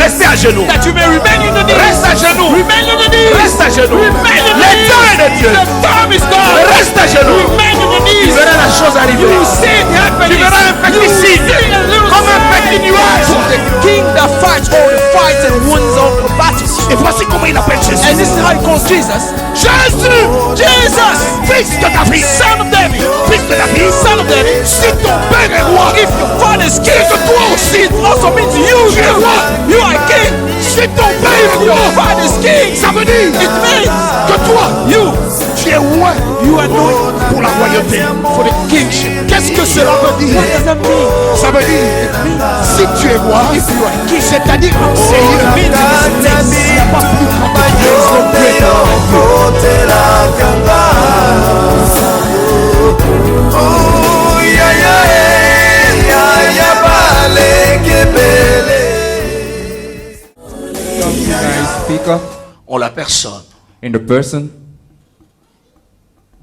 restez à genoux. That you may remain in the knees. Reste à genoux. Remain in the knees. Reste à genoux. Remain in the Le knees. temps est de Dieu. The time is gone. Reste à genoux. Remain in the Tu knees. verras la chose arriver. You will see it happening. Tu verras un petit signe. Comme un petit nuage. The king that fights all the fights and wins all the battles. Et voici comment il appelle Jésus. And this is how he calls Jesus. Jésus. Jesus, Fils de David. son of David. Fils de David. Son of David. Si ton père est roi. If your father is king, C'est que toi aussi. it also means you. Tu es roi. You are king. Si ton père est Your roi. father is king. Ça veut dire It means que toi, you tu es roi are anointed pour la royauté. for the kingship. Qu'est-ce que cela veut dire? What does that mean? Ça veut dire, si tu es roi, c'est-à-dire Seigneur, il n'y a pas plus grand que toi. Speaker On la personne in the person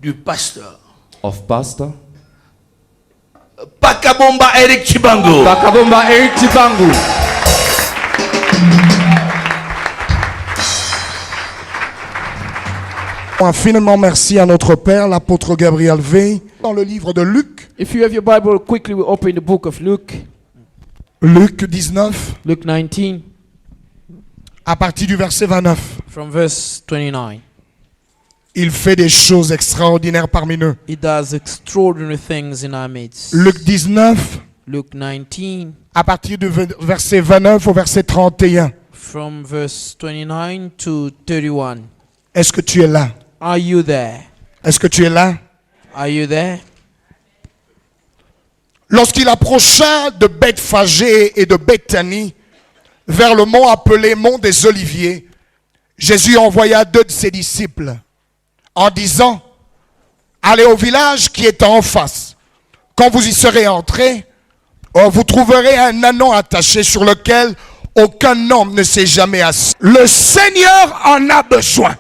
du pasteur of Pastor Pakabomba Eric Chibango. Pakabomba Eric Chibangu. Infiniment merci à notre Père, l'apôtre Gabriel Veil, dans le livre de Luc, If you have your Bible, quickly we open the book of Luke. Luc 19, Luke 19 à partir du verset 29. from verse 29. Il fait des choses extraordinaires parmi nous. He does extraordinary things in our midst. Luc 19, Luke 19 à partir du verset 29 au verset 31. from verse 29 to 31. Est-ce que tu es là? Are you there? Est-ce que tu es là? Are you there? Lorsqu'il approcha de Bethphagée et de Béthanie, vers le mont appelé mont des Oliviers, Jésus envoya 2 de ses disciples en disant, allez au village qui est en face. Quand vous y serez entrés, vous trouverez un ânon attaché sur lequel aucun homme ne s'est jamais assis. Le Seigneur en a besoin.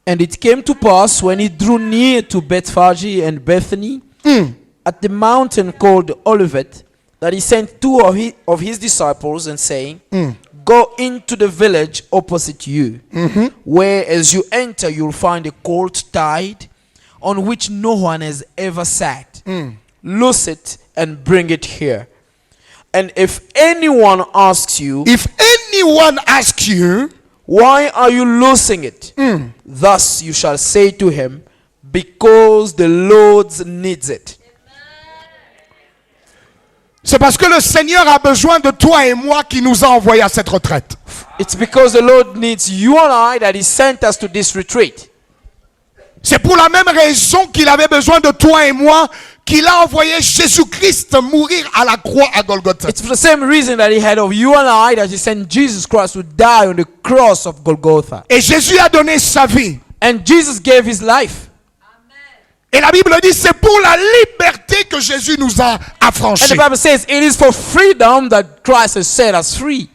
And it came to pass when he drew near to Bethphage and Bethany at the mountain called Olivet, that he sent 2 of his disciples and saying, go into the village opposite you, where as you enter you'll find a colt tied, on which no one has ever sat. Loose it and bring it here. And if anyone asks you, If anyone asks you, why are you loosing it? Thus you shall say to him, because the Lord needs it. c'est parce que le Seigneur a besoin de toi et moi qui nous a envoyés à cette retraite. It's because the Lord needs you and I that he sent us to this retreat. C'est pour la même raison qu'il avait besoin de toi et moi qu'il a envoyé Jésus-Christ mourir à la croix à Golgotha. It's for the same reason that he had of you and I that he sent Jesus Christ to die on the cross of Golgotha. Et Jésus a donné sa vie. And Jesus gave his life. Et la Bible dit c'est pour la liberté que Jésus nous a And affranchis. the Bible says it is for freedom that Christ has set us free.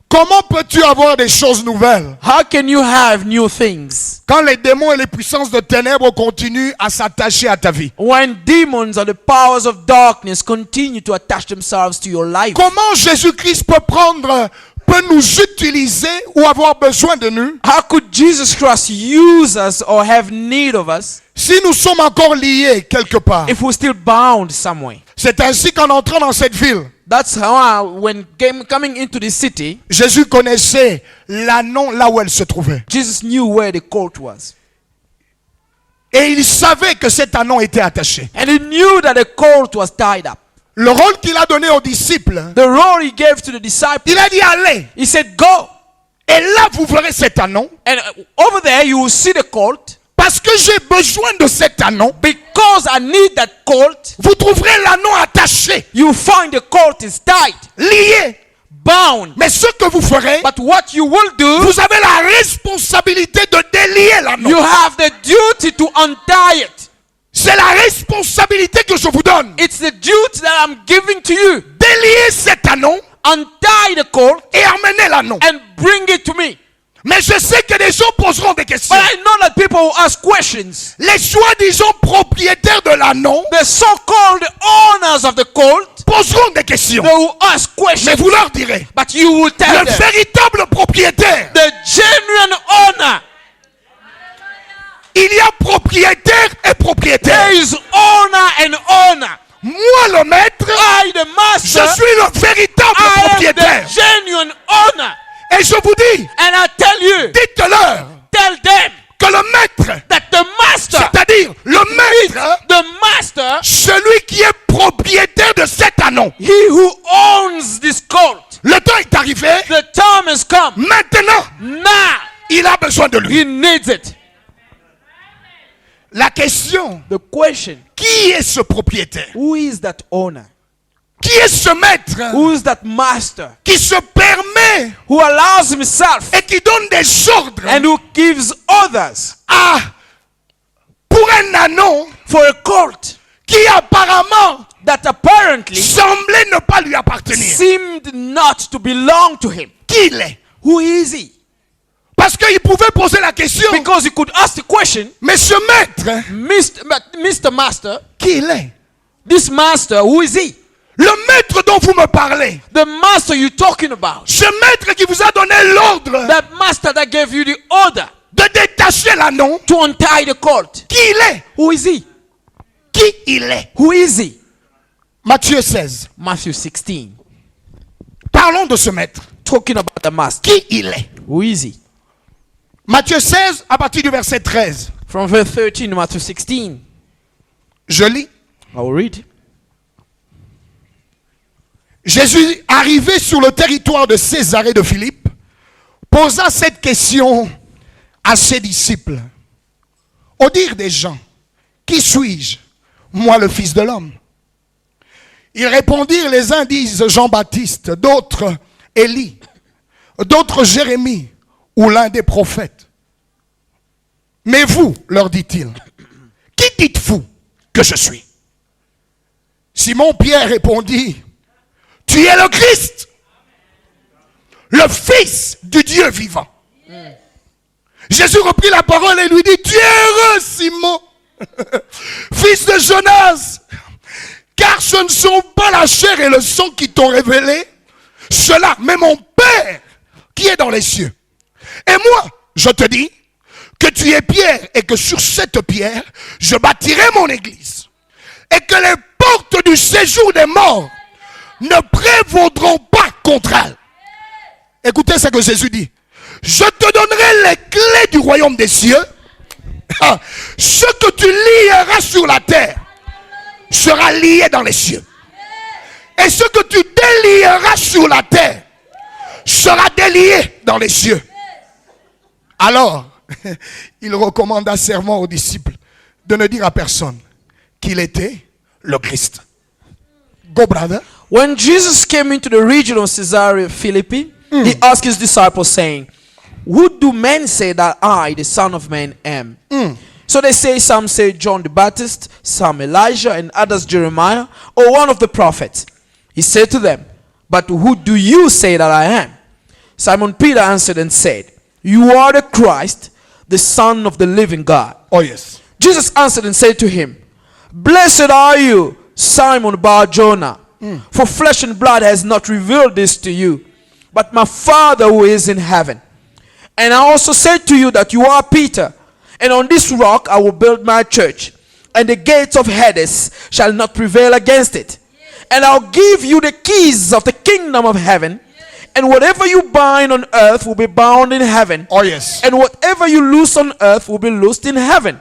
Comment peux-tu avoir des choses nouvelles How can you have new things quand les démons et les puissances de ténèbres continuent à s'attacher à ta vie? when demons or the powers of darkness continue to attach themselves to your life? Comment Jésus-Christ peut nous utiliser ou avoir besoin de nous How could Jesus Christ use us or have need of us si nous sommes encore liés quelque part? if we're still bound somewhere? C'est ainsi qu'en entrant dans cette ville, That's how when coming into the city, Jésus connaissait l'ânon là où elle se trouvait. Jesus knew where the colt was. Et il savait que cet ânon était attaché. And he knew that the colt was tied up. Le rôle qu'il a donné aux disciples, The role he gave to the disciples, il a dit allez. he said, go. Et là vous verrez cet ânon. And over there you will see the colt. Parce que j'ai besoin de cet ânon. Because I need that colt, Vous trouverez l'ânon attaché, you find the colt is tied, lié. bound. Mais ce que vous ferez, But what you will do, vous avez la responsabilité de délier l'ânon. you have the duty to untie it. C'est la responsabilité que je vous donne. It's the duty that I'm giving to you. Délier cet ânon Untie the colt et emmener l'ânon. and bring it to me. Mais je sais que des gens poseront des questions. But I know that people will ask questions. Les soi-disant propriétaires de l'ânon The so-called owners of the colt, poseront des questions. They will ask Mais questions, vous leur direz, but you will tell le them véritable propriétaire, the genuine owner. il y a propriétaire et propriétaire. There is owner and owner. Moi le maître, I, the je master, suis le véritable I am propriétaire. the genuine owner. Et je vous dis, And I tell you, dites-leur tell them que le maître, that the master, c'est-à-dire le maître, the master, celui qui est propriétaire de cet anneau. he who owns this colt, Le temps est arrivé. the time has come. Maintenant, Now il a besoin de lui. he needs it. La question, The question, qui est ce propriétaire? who is that owner? Qui est ce maître Who is that master qui se permet who allows himself et qui donne des ordres and who gives others pour un anneau for a colt qui apparemment that apparently semblait ne pas lui appartenir? seemed not to belong to him? Qui il est? Who is he? Parce qu'il pouvait poser la question, Because he could ask the question, mais ce maître, Mr. Master, qui il est? this master, who is he? Le maître dont vous me parlez, The master you're talking about. ce maître qui vous a donné l'ordre That master that gave you the order de détacher l'anneau, to untie the colt. qui il est? Who is he? Qui il est? Who is he? Matthieu 16. Matthew 16. Parlons de ce maître. Talking about the master. Qui il est? Who is he? Matthieu 16 à partir du verset 13. From verse 13 to Matthew 16. Je lis. I will read. Jésus, arrivé sur le territoire de Césarée de Philippe, posa cette question à ses disciples. Au dire des gens, qui suis-je, moi le Fils de l'homme? Ils répondirent, les uns disent Jean-Baptiste, d'autres Élie, d'autres Jérémie ou l'un des prophètes. Mais vous, leur dit-il, qui dites-vous que je suis? Simon-Pierre répondit, tu es le Christ, le Fils du Dieu vivant. Jésus reprit la parole et lui dit, tu es heureux, Simon, fils de Jonas, car ce ne sont pas la chair et le sang qui t'ont révélé cela, mais mon Père qui est dans les cieux. Et moi, je te dis que tu es Pierre et que sur cette pierre, je bâtirai mon église. Et que les portes du séjour des morts ne prévaudront pas contre elle. Écoutez ce que Jésus dit. Je te donnerai les clés du royaume des cieux. Ce que tu lieras sur la terre sera lié dans les cieux. Et ce que tu délieras sur la terre sera délié dans les cieux. Alors, il recommanda serment aux disciples de ne dire à personne qu'il était le Christ. Go, brother. When Jesus came into the region of Caesarea Philippi, he asked his disciples, saying, who do men say that I, the Son of Man, am? So they say, some say John the Baptist, some Elijah, and others Jeremiah, or one of the prophets. He said to them, but who do you say that I am? Simon Peter answered and said, you are the Christ, the Son of the living God. Oh yes. Jesus answered and said to him, blessed are you, Simon Bar-Jonah, for flesh and blood has not revealed this to you, but my Father who is in heaven. And I also said to you that you are Peter, and on this rock I will build my church, and the gates of Hades shall not prevail against it. And I'll give you the keys of the kingdom of heaven, and whatever you bind on earth will be bound in heaven. Oh yes. And whatever you loose on earth will be loosed in heaven.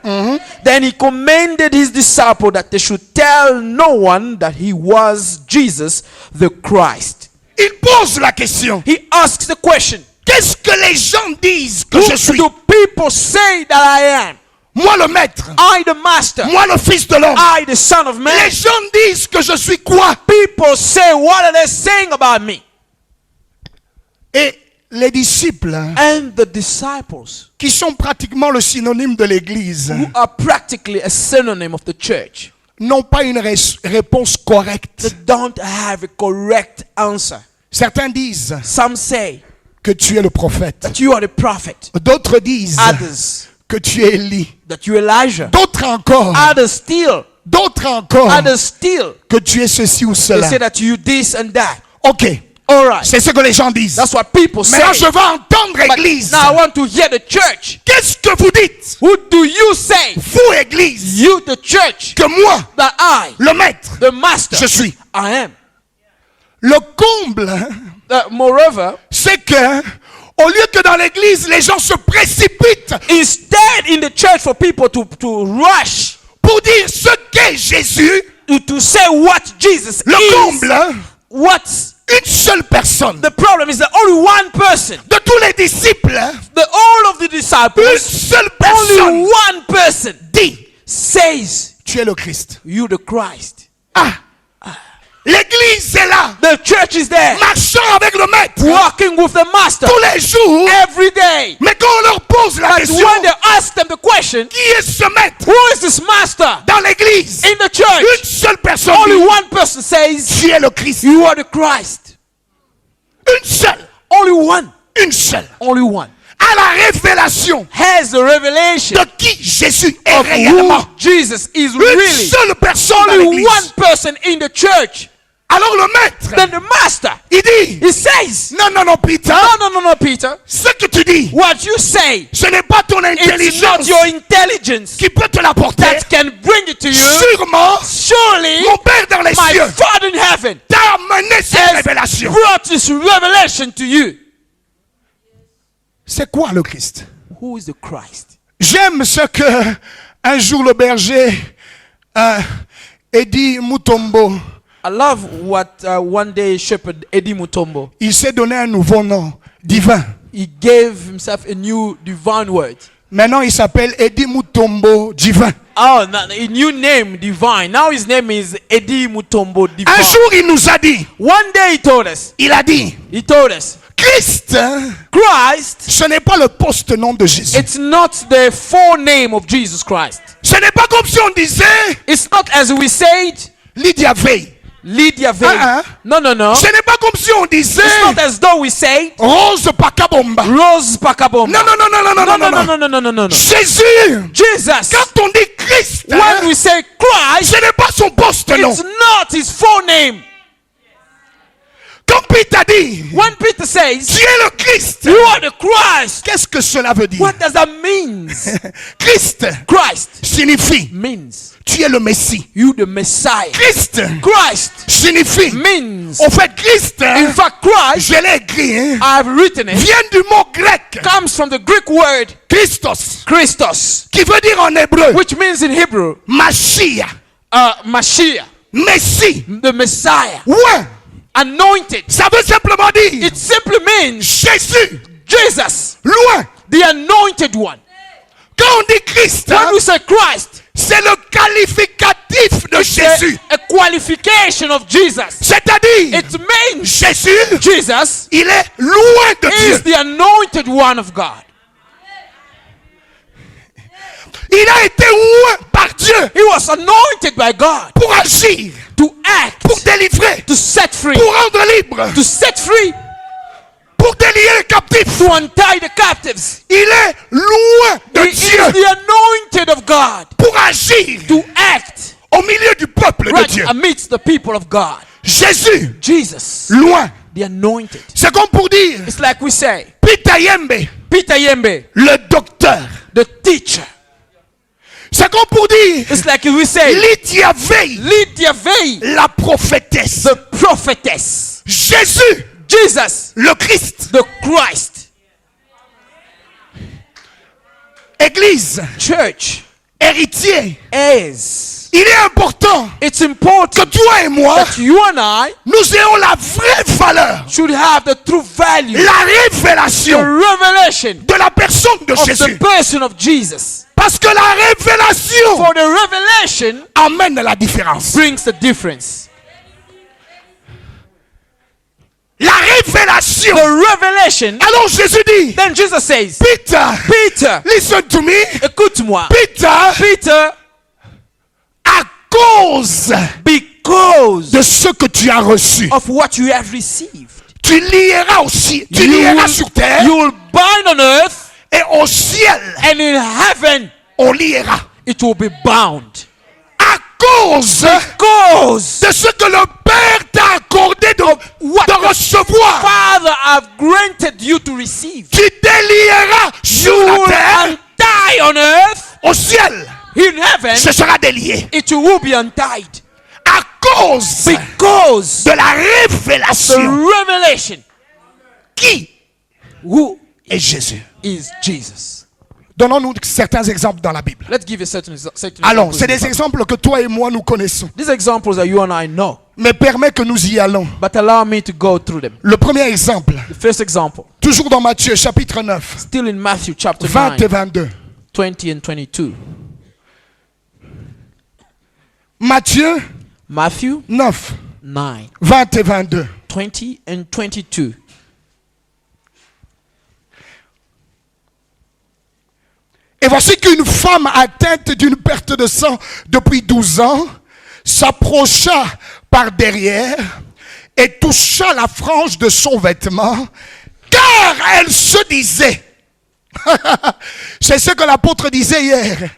Then he commanded his disciples that they should tell no one that he was Jesus the Christ. Il pose la question. He asks the question, Qu'est-ce que les gens disent que who je suis? do people say that I am? Moi le maître. I the master. Moi le fils de l'homme. I the son of man. Les gens disent que je suis quoi? People say, what are they saying about me? Et les disciples, And the disciples, qui sont pratiquement le synonyme de l'église, who are practically a synonym of the church, n'ont pas une réponse correcte. they don't have a correct answer. Certains disent Some say que tu es le prophète. that you are the prophet. D'autres disent Others que tu es Élie. that you are Elijah. D'autres encore Others still D'autres encore Others still, que tu es ceci ou they cela. say that you this and that. Ok, All right. c'est ce que les gens disent. That's what people say. Maintenant, je veux entendre But Église. now I want to hear the church. Qu'est-ce que vous dites, Who do you say? vous Église, You, the church, que moi, that I, le maître, the master, je suis? I am. Le comble, Moreover, c'est que, au lieu que dans l'église, les gens se précipitent instead in the church for people to rush pour dire ce qu'est Jésus, to say what Jesus le is, comble, what's une seule personne, the problem is that only one person, de tous les disciples, all of the une disciples, seule only personne one person dit, says, tu es le Christ. you the Christ. Ah, l'église est là, The church is there, marchant avec le maître walking with the master tous les jours, every day. mais quand on leur pose la But question, when they ask them the question, qui est ce maître who is this master dans l'église, in the une church? seule personne Only dit, one person says, tu es le Christ. you are the Christ. Une seule, Only one. une seule. Only one. À la révélation Has the revelation de qui Jésus est of réellement. who Jesus is Une really. seule personne dans Only l'église. one person in the church. Alors le maître, Then the master, il dit, he says, non, Peter, no, Peter. ce que tu dis, What you say, ce n'est pas ton it's not intelligence your intelligence qui peut te l'apporter. that can bring it to you. Sûrement, Surely, mon Père dans les my cieux Father in heaven t'a amené cette has révélation. brought this revelation to you. C'est quoi le Christ? Who is the Christ? J'aime ce que un jour le berger Eddie Mutombo, I love what one day Shepherd Eddie Mutombo, il s'est donné un nouveau nom, divin. he gave himself a new divine word. Maintenant, il s'appelle Eddie Mutombo divin. Oh, a new name, divine. Now his name is Eddie Mutombo Un divine. jour, il nous a dit, One day he told us, Christ, Christ, ce n'est pas le post-nom de Jésus. it's not the full name of Jesus Christ. Ce n'est pas comme si on disait It's not as we said, Lydia Veil. Lydia Veil. No. Ce n'est pas comme si on disait It's not as though we say Rose Pakabomba. Rose Pakabom. Non. No. Jésus. Jesus. Quand on dit Christ, When we say Christ, ce n'est pas son post-nom. it's not his full name. Quand Peter dit, When Peter says, tu es le Christ, you are the Christ, qu'est-ce que cela veut dire? what does that mean? Christ Christ signifie, means tu es le Messie. you the Messiah. Christ Christ signifie, means, au fait, Christ, in fact, Christ, je l'ai écrit, I've written it, vient du mot grec, comes from the Greek word Christos, Christos, qui veut dire en hébreu, which means in Hebrew, Mashiach, Mashiach, Messie. the Messiah, Ouais, anointed. ça veut simplement dire It simply means Jésus, Jesus, loin. the anointed one. Quand on dit Christ, When we say Christ, c'est le qualificatif de it's Jésus. a qualification of Jesus. C'est-à-dire, It means Jésus, Jesus il est loin de is Dieu. the anointed one of God. Il a été loin par Dieu He was anointed by God pour agir, to act, pour délivrer, to set free, pour rendre libre, to set free, pour délier les captifs. to untie the captives. Il est loin de He is Dieu the anointed of God pour agir to act au milieu du peuple de right Dieu. amidst the people of God. Jésus, Jesus, loin. the anointed. C'est comme pour dire, It's like we say, Peter Yembe, Peter Yembe, le docteur. the teacher. C'est comme pour dire, It's like we say, Lydia Veil, Lydia Veil, la prophétesse. the prophetess. Jésus, Jesus, le Christ. the Christ. Église, Church héritier. is. Il est important It's que important toi et moi, that you and I nous ayons la vraie valeur, should have the true value, la the révélation revelation de la personne de of the Jésus. person of Jesus. Parce que la révélation For the revelation amène la différence. brings the difference. La révélation. The revelation. Alors Jésus dit, Then Jesus says, Peter, Peter, listen to me. écoute-moi. Peter, Peter, à cause because de ce que tu as reçu, of what you have received, tu lieras aussi, tu lieras sur terre you will bind on earth, et au ciel, and in heaven on liera. it will be bound. À cause Cause de ce que le Père t'a accordé what de recevoir, Father have granted you to receive. tu délieras You sur la will terre, untie on earth, au ciel, in heaven, ce sera délié. it will be untied. À cause Because de la the révélation revelation qui who est Jésus. is Jesus. Donnons-nous certains exemples dans la Bible. Let's give a certain Allons, examples c'est in the des Bible. exemples que toi et moi nous connaissons. These examples that you and I know, Mais permets que nous y allons. but allow me to go through them. Le premier exemple, The first example, toujours dans Matthieu chapitre 9, still in Matthew chapter 20 et 9, 22. 20 and 22. Matthieu Matthew 9, 9, 20 et 22. 20 and 22. Et voici qu'une femme atteinte d'une perte de sang depuis 12 ans s'approcha par derrière et toucha la frange de son vêtement, car elle se disait, c'est ce que l'apôtre disait hier,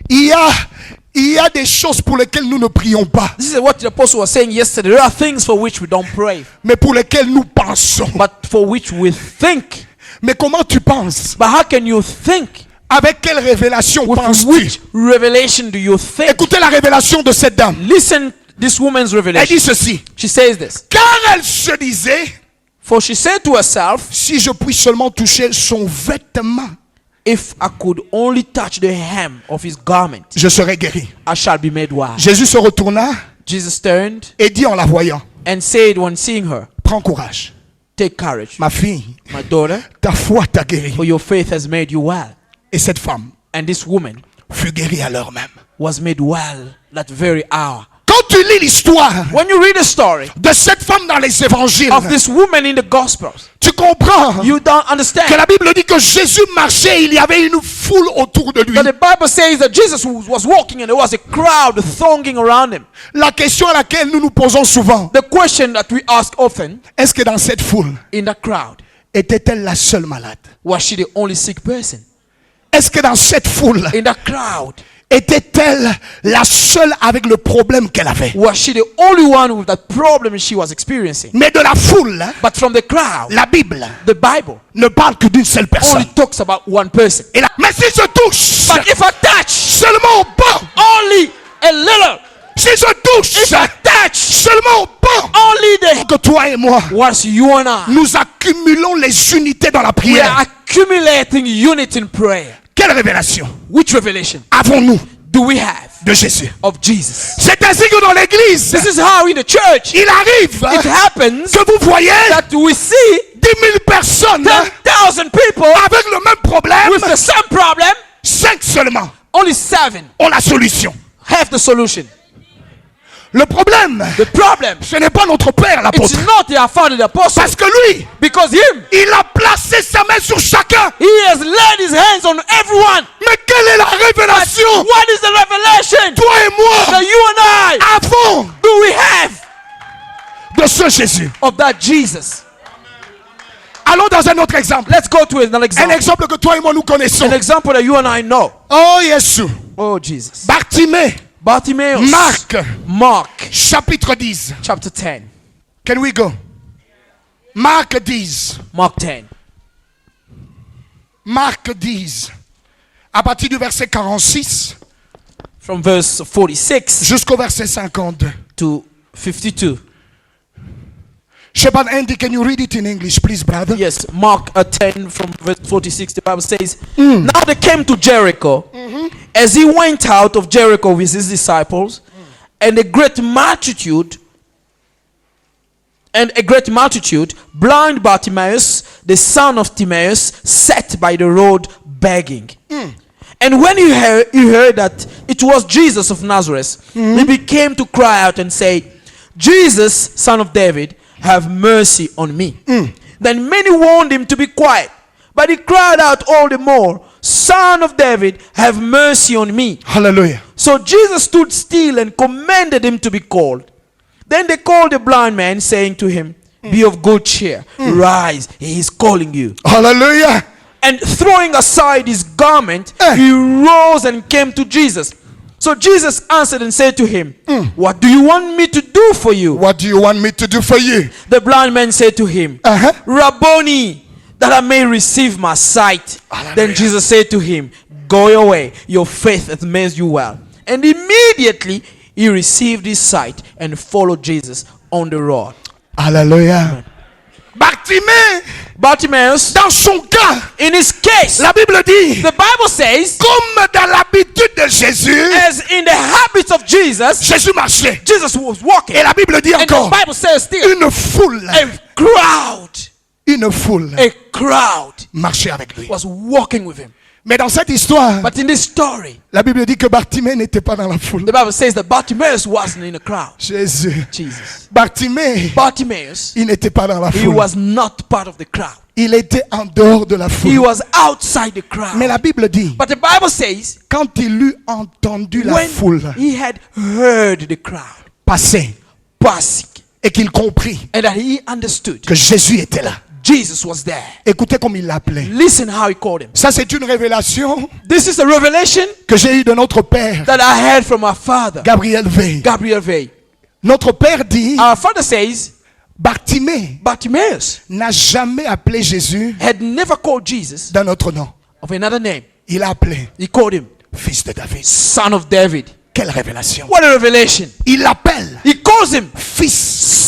il y a des choses pour lesquelles nous ne prions pas, This is what the apostle was saying yesterday. There are things for which we don't pray, mais pour lesquelles nous pensons. but for which we think. Mais comment tu penses? But how can you think? Avec quelle révélation With penses-tu? which revelation do you think? Écoutez la révélation de cette dame. Listen, this woman's Elle revelation. dit ceci. She says this. Car elle se disait, For she said to herself, si je puis seulement toucher son vêtement, if I could only touch the hem of his garment, je serai guéri. I shall be made well. Jésus se retourna Jesus turned et dit en la voyant, and said when seeing her, prends courage, take courage, ma fille, my daughter, ta foi t'a guéri. for your faith has made you well. Et cette femme And this woman fut guérie à l'heure même. was made well that very hour. Quand tu lis l'histoire When you read the story de cette femme dans les évangiles, of this woman in the Gospels, tu comprends you don't que understand la Bible dit que Jésus marchait, il y avait une foule autour de lui. that the Bible says that Jesus was walking and there was a crowd thronging around him. La question à laquelle nous nous posons souvent, The question that we ask often est-ce que dans cette foule, in that crowd, était-elle la seule malade? was she the only sick person? Est-ce que dans cette foule, In that crowd, était-elle la seule avec le problème qu'elle avait? was she the only one with that problem she was experiencing? Mais de la foule, But from the crowd, la Bible the Bible ne parle que d'une seule personne. only talks about one person. Et là, mais si je touche But if I touch seulement au banc, only a little, si je touche if I touch seulement au banc, only the que toi et moi, was you and I, nous accumulons les unités dans la we prière. are accumulating unity in prayer. Quelle révélation Which revelation avons-nous do we have de Jésus? of Jesus? C'est ainsi que dans l'église, This is how in the church il arrive it happens que vous voyez that we see 10 000 personnes 10,000 people avec le même problème, with the same problem, 5 seulement only 7 ont la solution. have the solution. Le problème, The problem, ce n'est pas notre Père l'apôtre. it's not our father the apostle, Parce que lui, because him, il a placé sa main sur chacun. he has laid his hands on everyone. Mais quelle est la révélation? What is the revelation Toi et moi that you and I avons do we have de ce Jésus. of that Jesus? Allons dans un autre exemple. Let's go to another Un example. exemple que toi et moi nous connaissons. An example that you and I know. Oh Jésus. Oh Jesus. Bartimée, Bartimaeus. Mark chapitre 10. chapter 10. Can we go? Marc 10. Mark 10. Marc 10. À partir du verset 46 From verse 46 jusqu'au verset 52. to 52. Shepard Andy, can you read it in English, please, brother? Yes, Mark 10 from verse 46. The Bible says, Now they came to Jericho. As he went out of Jericho with his disciples, and a great multitude, blind Bartimaeus, the son of Timaeus, sat by the road begging. And when he heard that it was Jesus of Nazareth, he began to cry out and say, Jesus, son of David, have mercy on me. Then many warned him to be quiet, but he cried out all the more, Son of David, have mercy on me. Hallelujah. So Jesus stood still and commanded him to be called. Then they called the blind man, saying to him, Be of good cheer, rise, he is calling you. Hallelujah. And throwing aside his garment, Eh. he rose and came to Jesus. So Jesus answered and said to him, What do you want me to do for you? What do you want me to do for you? The blind man said to him, Uh-huh. Rabboni, that I may receive my sight. Hallelujah. Then Jesus said to him, Go your way, your faith hath made you well. And immediately he received his sight and followed Jesus on the road. Alléluia. Bartimée, Bartimaeus, dans son cas, in his case, la Bible dit, the Bible says, comme dans l'habitude de Jésus, as in the habits of Jesus, Jésus marchait. Jesus was walking. Et la Bible dit And encore, the Bible says still, une foule, a crowd marchait avec lui. was walking with him. Mais dans cette histoire, But in this story, la Bible dit que Bartimée n'était pas dans la foule. the Bible says that Bartimaeus wasn't in the crowd. Jésus. Jesus. Bartimée, Bartimaeus, il n'était pas dans la he foule. was not part of the crowd. Il était en dehors de la He foule. was outside the crowd. Mais la Bible dit, But the Bible says, quand il eut entendu la when foule he had heard the crowd passer passing, et qu'il comprit and that he understood que Jésus était là, Jesus was there. écoutez comme il l'appelait. Listen how he called him. Ça, c'est une révélation This is a revelation que j'ai eue de notre Père, that I heard from our father, Gabriel Veil. Gabriel Vey. Notre Père dit, Our father says, Bartimée Bartimaeus n'a jamais appelé Jésus had never called Jesus d'un autre nom. of another name. Il a appelé He called him fils de David. son of David. Quelle révélation. What a revelation. Il l'appelle He calls him fils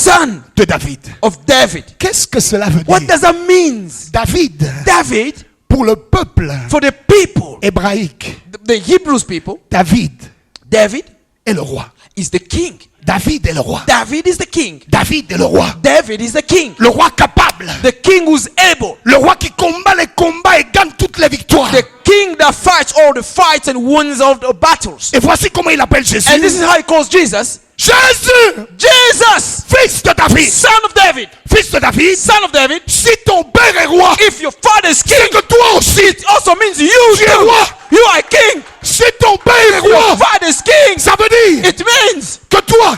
son de David. of David. Qu'est-ce que cela veut What dire? does that mean? David, David, pour le peuple for the people, hébraïque, the Hebrews people, David David est le roi. is the king. David est le roi. David is the king. David est le roi. David is the king. Le roi capable. The king who's able. Le roi qui combat les combats et gagne toutes les victoires. The king that fights all the fights and wins all the battles. Et voici comment il appelle Jésus. And this is how he calls Jesus. Jésus, Jesus, fils de David. son of David. Fils de David. Son of David. Si ton père est roi, If your father is c'est king, que toi aussi, it also means you tu es too. roi. You are a king. Si ton père est If your roi, father is king, ça veut dire it means que toi,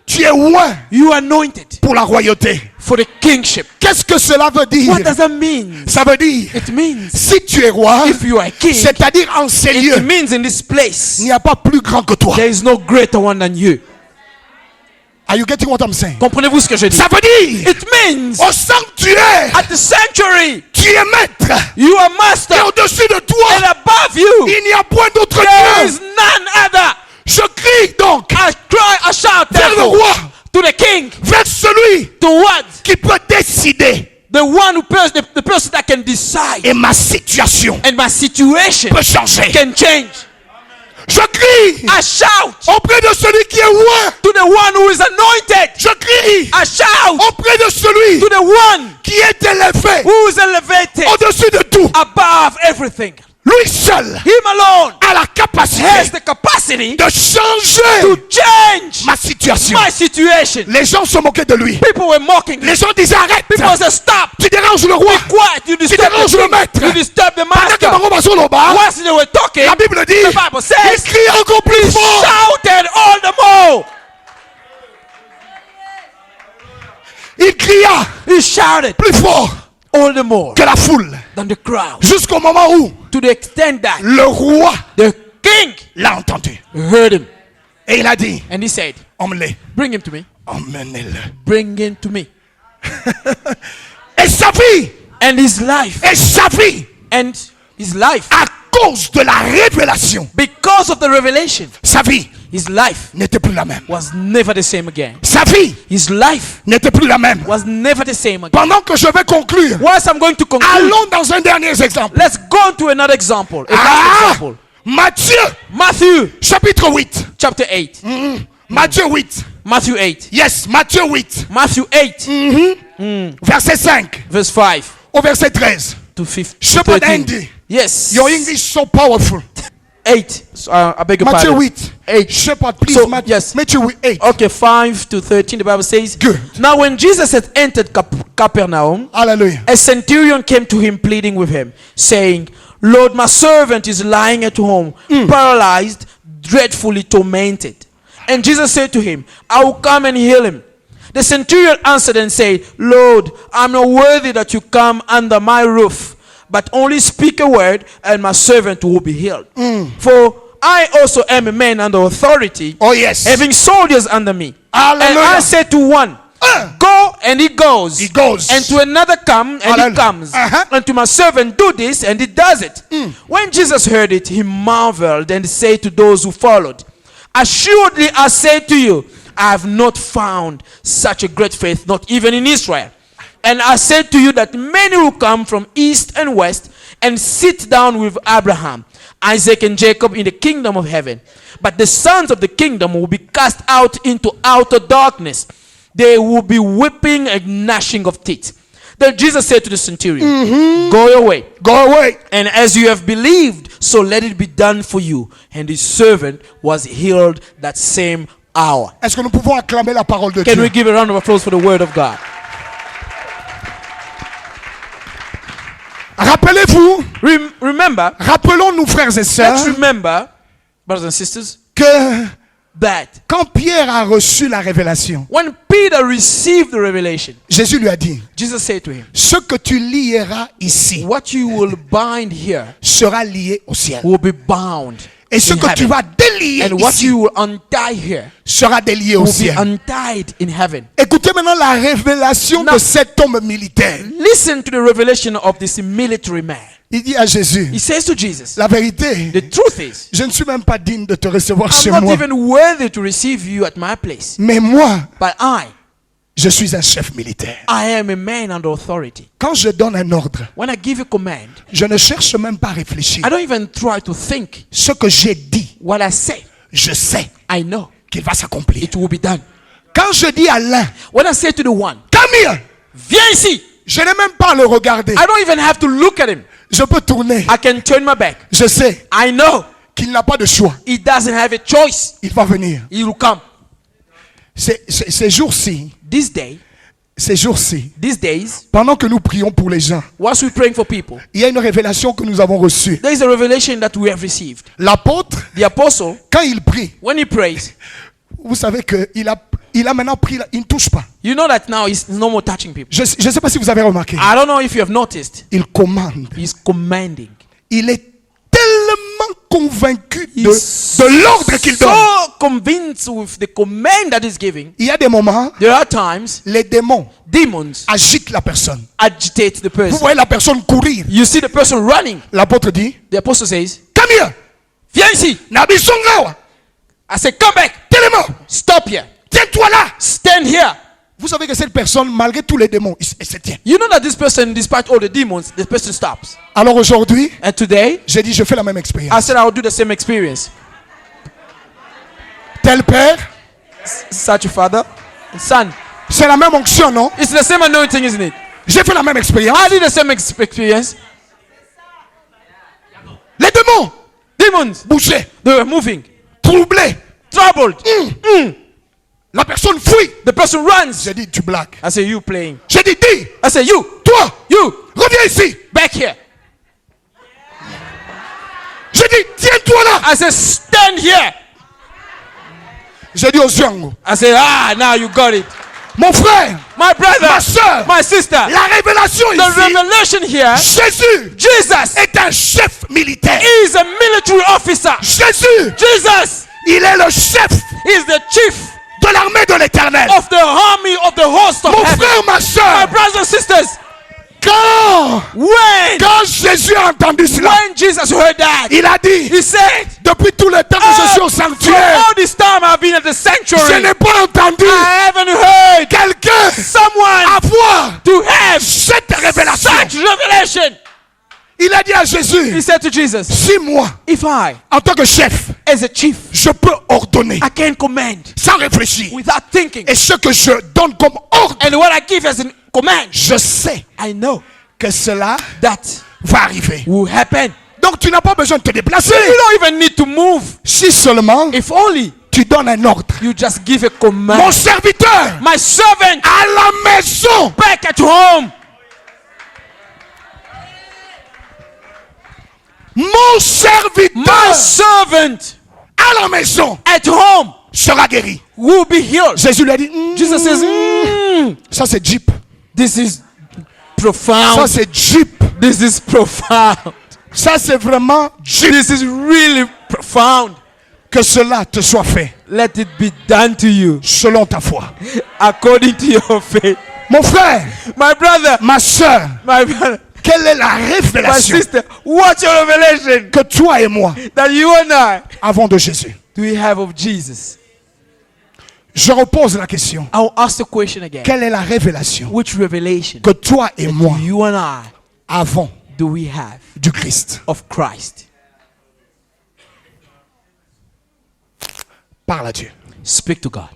tu es roi you are anointed pour la royauté. for the kingship. Qu'est-ce que cela veut dire? What does that mean? Ça veut dire, It means si tu es roi, if you are a king, c'est-à-dire en ces it lieux, means in this place il n'y a pas plus grand que toi. there is no greater one than you. Are you getting what I'm saying? Comprenez-vous ce que je dis? Ça veut dire, It means au sanctuaire, at the sanctuary tu es maître. you are master, Et au-dessus de and toi, above you il n'y a point d'autre there Dieu. is none other. Je crie donc I cry, I shout vers le therefore roi, to the king, vers celui towards qui peut décider. the one who the person that can decide, Et ma situation and my situation peut changer. can change. Je crie I shout auprès de celui qui est roi. to the one who is anointed. Je crie I shout auprès de celui to the one qui est élevé who is elevated au-dessus de tout. above everything. Lui seul Him alone a la has capacité the capacity de changer to change ma situation. my situation. Les gens se moquaient de lui. People were mocking Les him. gens disaient arrête. People said stop. Tu déranges le roi. Quiet. You disturb déranges le the maître. king. You disturb the Pendant que master. Maron va sur le bas, Once they were talking, la Bible dit, the Bible il says crie encore he plus fort. shouted all the more. Il cria He shouted plus fort all the more que la foule. than the crowd, Jusqu'au moment où to the extent that le roi the king l'a entendu. heard him. Et il a dit, And he said, emmenez-le. bring him to me. Emmenez-le. Bring him to me. Et sa vie, And his life, et sa vie, and his life, à cause de la révélation, because of the revelation, sa vie his life n'était plus la même. was never the same again. Sa vie His life n'était plus la même. was never the same again. Pendant que je vais conclure, Whilst I'm going to conclude, allons dans un dernier exemple. let's go to another example. A last Ah, example. Matthieu, Matthew chapitre 8. chapter 8. Matthieu 8. Matthew 8. Yes, Matthieu 8. Matthew 8, Verset 5 verse 5 au verset 13. to 15. Je peux dire, Yes. your English so powerful. 8. I beg your Matthieu pardon. 8. 8. Shepherd, please. So, Matthew, yes. Matthieu 8. Okay, 5 to 13. The Bible says, Good. Now when Jesus had entered Capernaum, Hallelujah. a centurion came to him pleading with him, saying, Lord, my servant is lying at home, paralyzed, dreadfully tormented. And Jesus said to him, I will come and heal him. The centurion answered and said, Lord, I'm not worthy that you come under my roof, but only speak a word, and my servant will be healed. For I also am a man under authority, Oh yes. having soldiers under me. And Hallelujah. I said to one, go, and he goes. He goes. And to another, come, and Hallelujah. he comes. Uh-huh. And to my servant, do this, and he does it. When Jesus heard it, he marveled and said to those who followed, assuredly I say to you, I have not found such a great faith, not even in Israel. And I said to you that many will come from east and west and sit down with Abraham, Isaac, and Jacob in the kingdom of heaven. But the sons of the kingdom will be cast out into outer darkness. They will be weeping and gnashing of teeth. Then Jesus said to the centurion, go your way. Go away. And as you have believed, so let it be done for you. And his servant was healed that same hour. Est-ce que nous pouvons acclamer la parole de Can Dieu? we give a round of applause for the word of God? Rappelez-vous, Remember, rappelons-nous frères et let's sœurs, remember, brothers and sisters, que that quand Pierre a reçu la révélation, when Peter received the revelation, Jésus lui a dit, Jesus said to him, ce que tu lieras ici what you will bind here sera lié au ciel. will be bound Et ce in que tu heaven. vas délier And what ici you will untie here sera délié au will be ciel. untied in heaven. Écoutez maintenant la révélation Now- de cet homme militaire. Listen to the revelation of this military man. Il dit à Jésus, He says to Jesus, la vérité, the truth is, je ne suis même pas digne de te recevoir chez I'm not moi. even worthy to receive you at my place. Mais moi, But je suis un chef militaire. I am a man under authority. Quand je donne un ordre, When I give a command, je ne cherche même pas à réfléchir. I don't even try to think. Ce que j'ai dit, What I say, je sais I know qu'il va s'accomplir. it will be done. Quand je dis à l'un, When I say to the one, Camille, viens ici, je n'ai même pas à le regarder. I don't even have to look at him. Je peux tourner. I can turn my back. Je sais I know qu'il n'a pas de choix. he doesn't have a choice. Il va venir. He will come. Ces jours-ci, This day, ces jours-ci, these days, pendant que nous prions pour les gens, whilst we're praying for people, il y a une révélation que nous avons reçue. there is a revelation that we have received. L'apôtre, The apostle, quand il prie, when he prays, vous savez qu'il a maintenant pris, il ne touche pas. you know that now he's no more touching people. Je ne sais pas si vous avez remarqué. I don't know if you have noticed. Il commande. He's commanding. Il est tellement convaincu He's de l'ordre qu'il donne. so convinced with the command that he's giving. Il y a des moments, There are times les démons demons agitent la personne. agitate the Vous person. voyez la personne courir. You see the person running. L'apôtre dit, The apostle says, Camille, viens ici. Nabisongawa, I say, come back. tellement, Stop here. tiens-toi là. Stand here. Vous savez que cette personne, malgré tous les démons, il se tient. You know that this person, despite all the demons, the person stops. Alors aujourd'hui, And today, j'ai dit, je fais la même I expérience. said I will do the same experience. Tel père, Such a father, son. c'est la même onction, non? It's the same anointing, isn't it? J'ai fait la même expérience. I did the same experience. Les démons Demons, bougeaient, they were moving, troublés. troubled. La personne fuit. The person runs. J'ai dit, tu blagues. I say, you playing. J'ai dit, dis, I say, you, toi, you, reviens ici. back here. J'ai dit, tiens-toi là. I say, stand here. J'ai dit aux Ziango, I say, now you got it. mon frère, My brother, ma soeur, my sister, la révélation the ici, revelation here, Jésus Jesus est un chef militaire. is a military officer. Jésus, Jesus il est le chef is the chief de l'armée de l'éternel. of the army of the host of Mon heaven. frère, ma My soeur, brothers and sisters, quand Jésus a entendu cela, when Jesus heard that, il a dit, he said, depuis tout le temps que je suis au for sanctuaire, all this time I've been at the je sanctuary, n'ai pas entendu I haven't heard quelqu'un someone avoir to have cette révélation. such revelation. Il a dit à He Jésus, said to Jesus, si moi, if I, en tant que chef, as a chief, je peux ordonner I can command sans réfléchir, without thinking, et ce que je donne comme ordre, and what I give as a command, je sais I know que cela that va arriver. will happen. Donc tu n'as pas besoin de te déplacer. You don't even need to move. Si seulement If only tu donnes un ordre. you just give a Mon command. serviteur My servant à la maison, back at home. mon My serviteur servant à la maison at home sera guéri. will be healed. Jésus lui a dit, Jesus says, ça c'est Jeep. this is Ça profound. c'est Jeep. This is profound. Ça, c'est vraiment Dieu. This is really profound. Que cela te soit fait Let it be done to you selon ta foi. according to your faith. Mon frère, My brother, ma soeur, my brother, quelle est la my révélation sister, what's your revelation que toi et moi that you and I avons de Jésus? do we have of Jesus? Je repose la question. I will ask the question again. Quelle est la révélation Which revelation que toi et moi you and I avons do we have du Christ? of Christ? Parle à Dieu. Speak to God.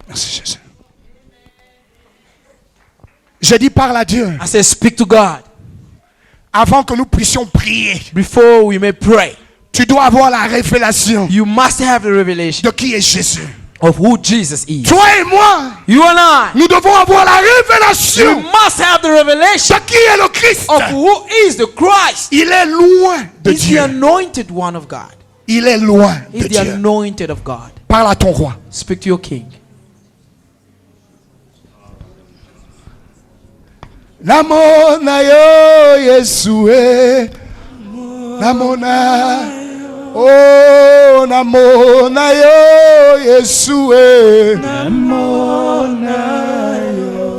Merci Jésus. J'ai dit parle à Dieu. I said speak to God. Avant que nous puissions prier, Before we may pray, tu dois avoir la révélation you must have the revelation de qui est Jésus. of who Jesus is. Toi et moi, You and I, nous devons avoir la you révélation must have the revelation de qui est le Christ. of who is the Christ. Il est loin de He's the Dieu. anointed one of God. Il est loin de He's the Dieu. anointed of God. Parle à ton roi. Speak to your king. Namona yo Yesue. Namona. Oh, namona yo Yesue. Namona yo.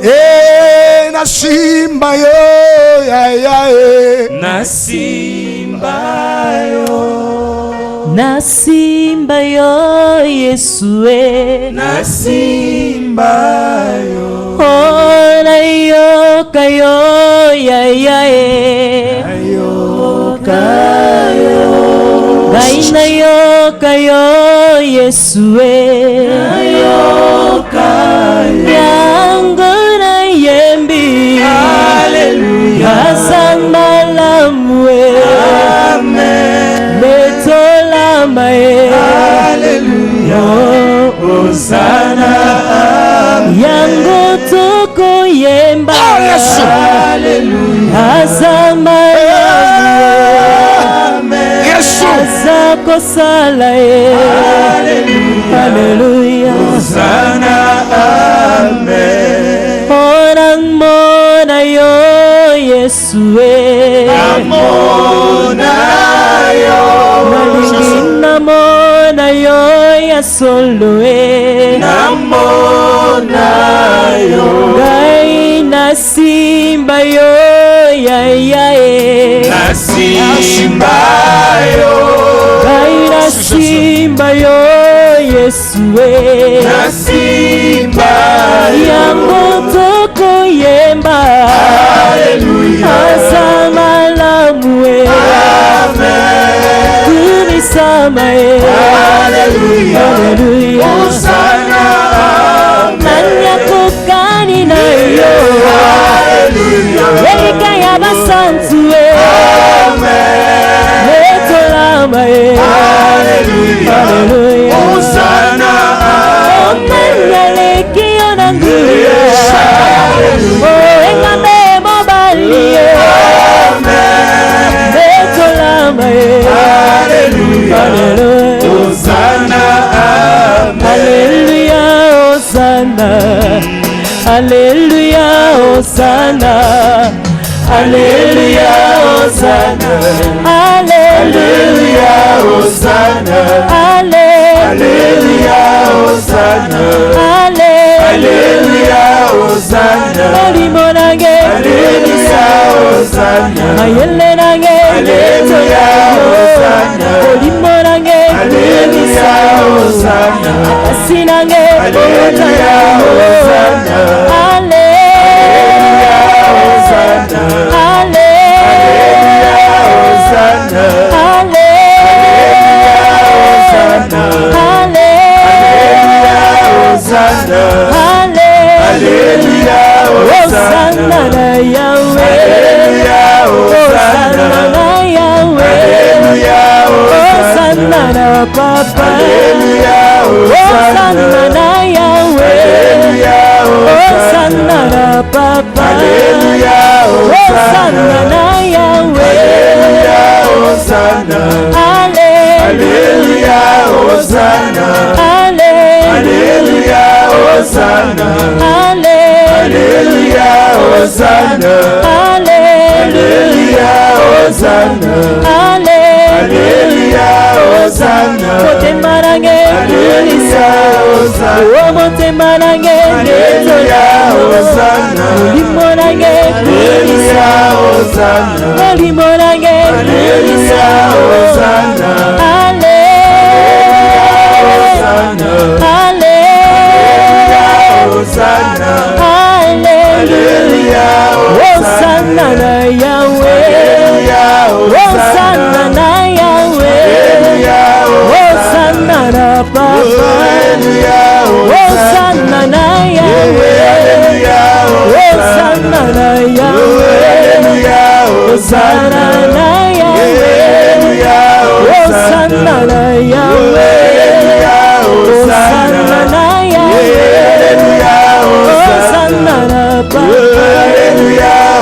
Nasimba yo ya ya Nasimba yo Yesue. Oh, na yo kayo ya ya Gaina yo kayo Yesue. Yango na yembi. Hallelujah. Asang malamwe. Amen. Betola mae. Hallelujah. Hosanna. Yango toko yemba. Oh, Yesu. Hallelujah. Asang malamwe. Yesu. Asako salae. Hallelujah. Hallelujah. Hosanna. Amen. Orang mona yo Yesue. Namona yo. Malingina mona yo Yasoloe. Namona yo. Gai nasimba yo ya ya Nasimba yo. Gai nasimba yo Yesue. Nasimba yango toko yemba. Hallelujah. Asama lamwe. Amen. Kumisama e. Hallelujah. Hallelujah. Hosanna. Nanya kokani na yo. Hallelujah. Elika ya basantu e. Amen. Letolama e. Hallelujah. Hallelujah. Hosanna. Omeneleki onanguya. Oh, engame mobali. Amen. Letolama e. Hallelujah. Hallelujah. Hosanna. Hallelujah. Hosanna. Hallelujah. Hosanna. Hallelujah. Hosanna. Hallelujah. Hosanna. Hallelujah. Hosanna. Hallelujah. Hosanna. Olimonange. Hallelujah. Hosanna. Ayelenange. Hallelujah. Hosanna. Olimonange. Hallelujah. Hosanna. Asinange. Hallelujah. Hosanna. Hallelujah. Hosanna. Hallelujah. Hosanna. Hallelujah. Hosanna na Yahweh. Hosanna na Yahweh. Hosanna na Papa. Hosanna na Yahweh. Hosanna na Papa. Hosanna na Yahweh. Hosanna. Hallelujah. Hosanna. Hallelujah. Hosanna. Hallelujah. Hosanna. Hallelujah. Alléluia, Hosanna. Motema nange kulisa. Oh motema nange Alléluia, Hosanna. Molimo nange kulisa. Molimo nange kulisa. Hosanna na Yahweh, Hosanna na Yahweh, Hosanna na Papa, Hosanna na Yahweh, Hosanna na Yahweh, Hosanna na Yahweh, Hosanna na Yahweh, Hosanna na Yahweh, Hosanna na Papa.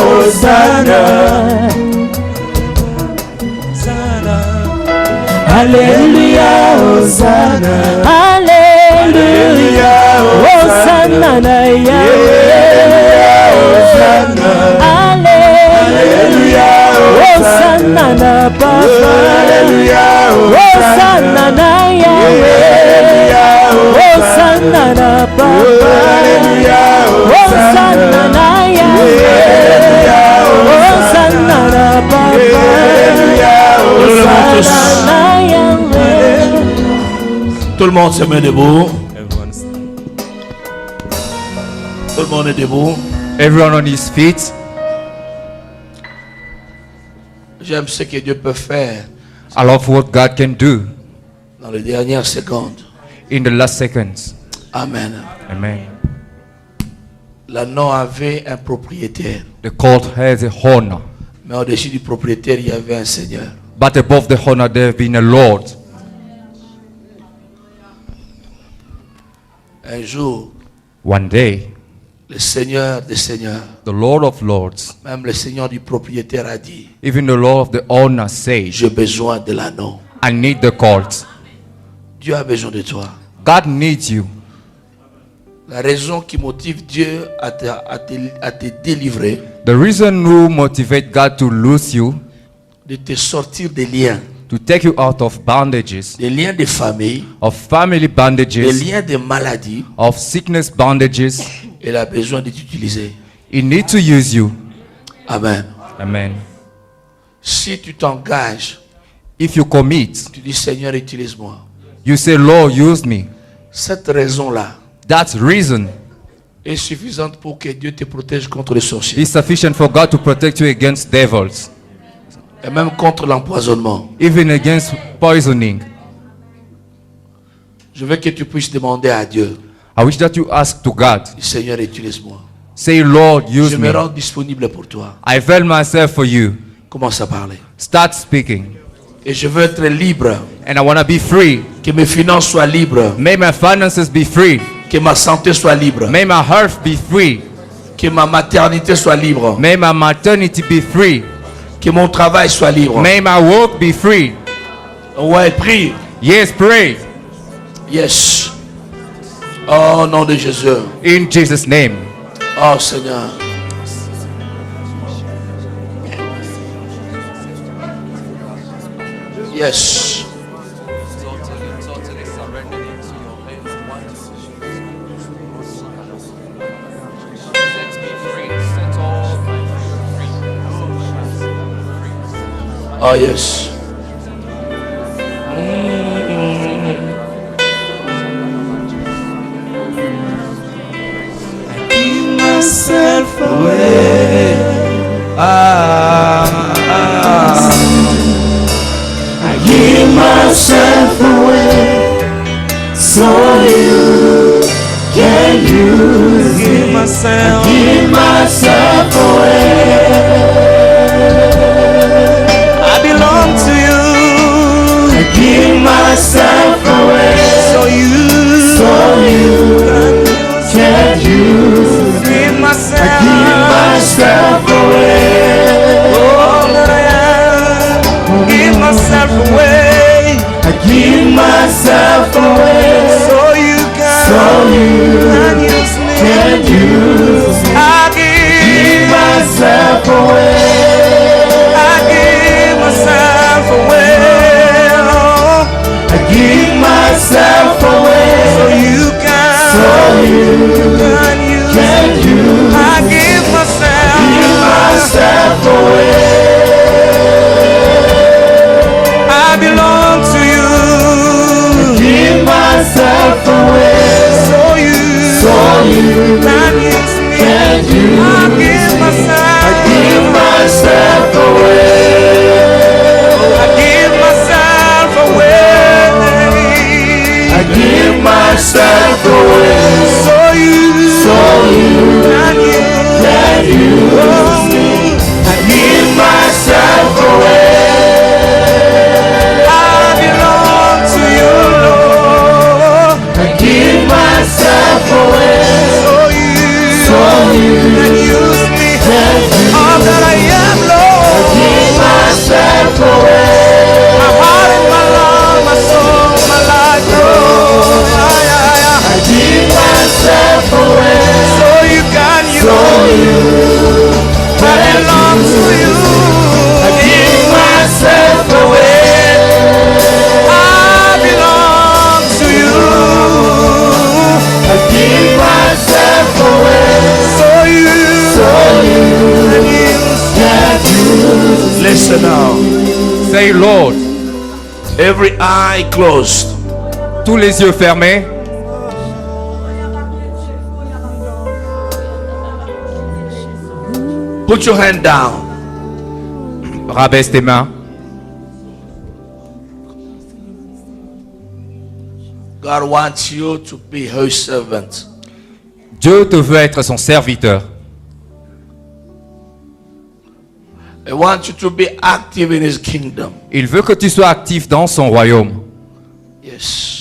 Hosanna, Alléluia, Hosanna, Alléluia, Hosanna na Yahweh, Hosanna, Alléluia, Hosanna na Papa, Hosanna na Yahweh, Hosanna na Papa, Hosanna na Yahweh, Hosanna na Papa, Hosanna na Yahweh. Tout le monde se met debout. Tout le monde est debout. Everyone on his feet. J'aime ce que Dieu peut faire I love what God can do dans les dernières secondes. in the last seconds. Amen. Amen. L'anneau avait un propriétaire. The court has a honor, Mais au-dessus du propriétaire, il y avait un Seigneur. but above the honor there have been a Lord. Un jour, One day, le Seigneur des Seigneurs, the Lord of Lords, même le Seigneur du propriétaire a dit, even the Lord of the honor says, j'ai besoin de l'anneau. I need the court. Dieu a besoin de toi. God needs you. La raison qui motive Dieu à te délivrer, The reason who motivate God to loose you, de te sortir des liens, to take you out of bondages, des liens de famille, of family des bondages, liens de maladie, of sickness bondages, il a besoin de t'utiliser. He needs to use you. Amen. Amen. Si tu t'engages, If you commit, tu dis Seigneur, utilise-moi. you say, Lord, use me. Cette raison-là That reason est suffisante pour que Dieu te protège contre les sorciers is sufficient for God to protect you against devils, et même contre l'empoisonnement. even against poisoning. Je veux que tu puisses demander à Dieu, I wish that you ask to God. Seigneur, utilise-moi. Say, Lord, Je use me me. rends disponible pour toi. I avail myself for you. Commence à parler. Start speaking. Et je veux être libre. And I want to be free. Que mes finances soient libres. May my finances be free. Que ma santé soit libre. May my health be free. Que ma maternité soit libre. May my maternity be free. Que mon travail soit libre. May my work be free. Ouais, prie. Yes, pray. Yes. Oh, au nom de Jésus. In Jesus' name. Oh, Seigneur. Yes. Oh, yes. Myself away. I give myself away so you can use me. I give myself away. I belong to you. I give myself away so you can use me. I give myself away. All that I am, give myself away. I give myself away so you can use me. I give myself away. I give myself give myself away. I give myself away. I give myself away. So you can use me. I give myself away. I belong to you, Lord. I give myself away. So you can use me. All that I am, Lord. Give myself away. My heart and my love, my soul, my life, Lord. I give myself away. So you can use. I belong to you. I give myself away. I belong to you. I give myself away. So you Can use. Listen now. Say, Lord, Every eye closed. tous les yeux fermés. Put your hand down. Rabaisse tes mains. God wants you to be His servant. Dieu te veut être son serviteur. He wants you to be active in His kingdom. Il veut que tu sois actif dans son royaume. Yes.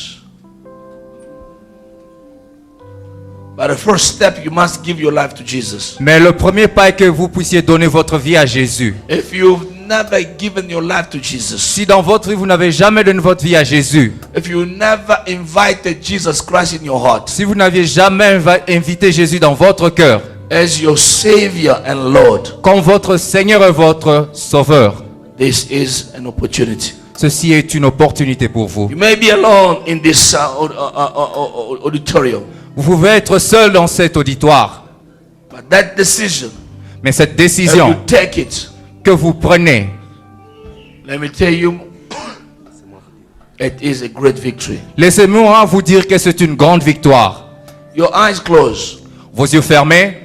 But the first step, you must give your life to Jesus. Mais le premier pas est que vous puissiez donner votre vie à Jésus. If you've never given your life to Jesus, Si dans votre vie, vous n'avez jamais donné votre vie à Jésus, if you never invited Jesus Christ in your heart si vous n'aviez jamais invité Jésus dans votre cœur, as your Savior and Lord, comme votre Seigneur et votre Sauveur, this is an opportunity. ceci est une opportunité pour vous. You may be alone in this auditorium, Vous pouvez être seul dans cet auditoire, but that decision, mais cette if you décision take it, que vous prenez, let me tell you, it is a great victory. laissez-moi vous dire que c'est une grande victoire. Your eyes closed. Vos yeux fermés,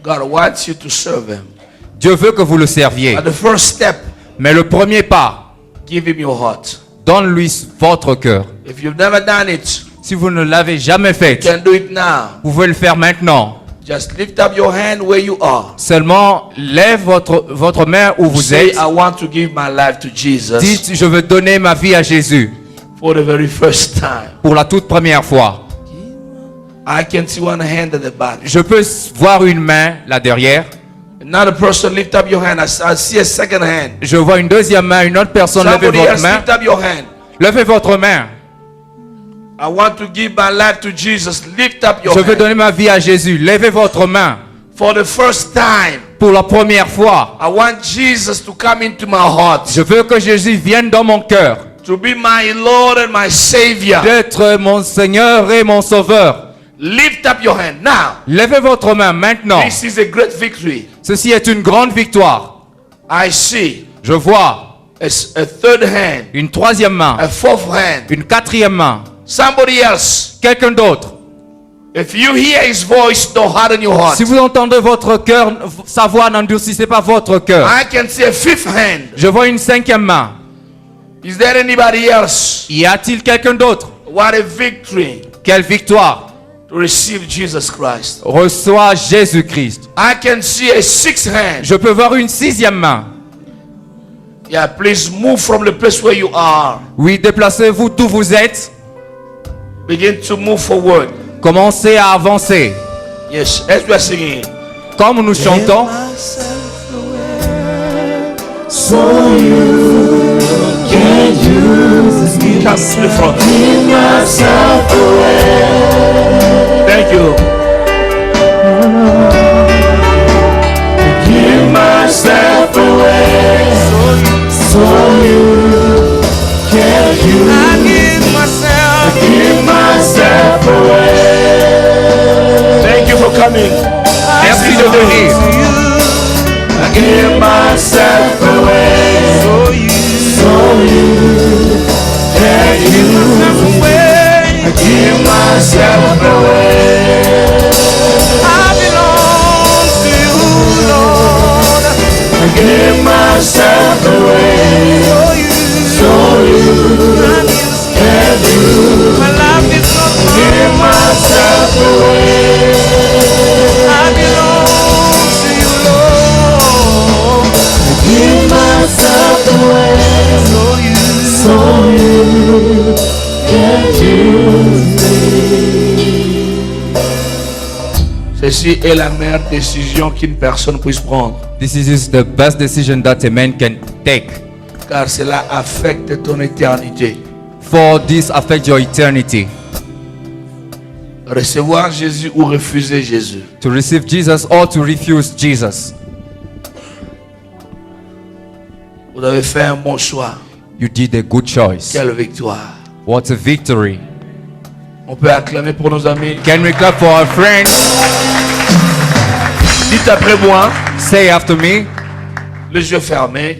God wants you to serve Him. Dieu veut que vous le serviez. At the first step, Mais le premier pas, give Him your heart. donne-lui votre cœur. If you've never done it, Si vous ne l'avez jamais you fait, can do it now. vous pouvez le faire maintenant. Just lift up your hand where you are. Seulement, lève votre main où vous Say, êtes. I want to give my life to Jesus Dites, je veux donner ma vie à Jésus for the very first time. pour la toute première fois. I can see one hand at the back. Je peux voir une main là derrière. Another person, lift up your hand. I see a second hand. Je vois une deuxième main, une autre personne. Levez Somebody votre else, main. lift up your hand. Levez votre main. I want to give my life to Jesus. Lift up your Je veux hand. donner ma vie à Jésus. Levez votre main. For the first time, Pour la première fois, I want Jesus to come into my heart, je veux que Jésus vienne dans mon cœur, to be my Lord and my Savior. d'être mon Seigneur et mon Sauveur. Lift up your hand now. Levez votre main maintenant. This is a great victory. Ceci est une grande victoire. I see Je vois a third hand, une troisième main, a fourth hand. une quatrième main, Somebody else. quelqu'un d'autre. If you hear His voice, don't harden your heart. Si vous entendez votre cœur, sa voix n'endurcissez pas votre cœur. I can see a fifth hand. Je vois une cinquième main. Is there anybody else? Y a-t-il quelqu'un d'autre? What a victory Quelle victoire! to receive Jesus Christ. Reçois Jésus-Christ. I can see a sixth hand. Je peux voir une sixième main. Yeah, please move from the place where you are. Oui, déplacez-vous d'où vous êtes. Begin to move forward. Commencez à avancer. Yes, as we are singing. Comme nous chantons, Come to the front. Thank you. Give myself away. So you can use. I give myself. Give myself away. Thank you for coming. merci de venir. I give myself away. So you Can use. away. I give myself away. I belong to Give myself away so you can use. My life is not Give myself away. I belong to you, Lord. Give myself away so you can use me. Ceci est la meilleure décision qu'une personne puisse prendre. This is the best decision that a man can take. Car cela affecte ton éternité. For this affect your eternity. Recevoir Jésus ou refuser Jésus. To receive Jesus or to refuse Jesus. Vous avez fait un bon choix. You did a good choice. Quelle victoire. What a victory. On peut acclamer pour nos amis. Can we clap for our friends? Dites après moi. Say after me. Les yeux fermés.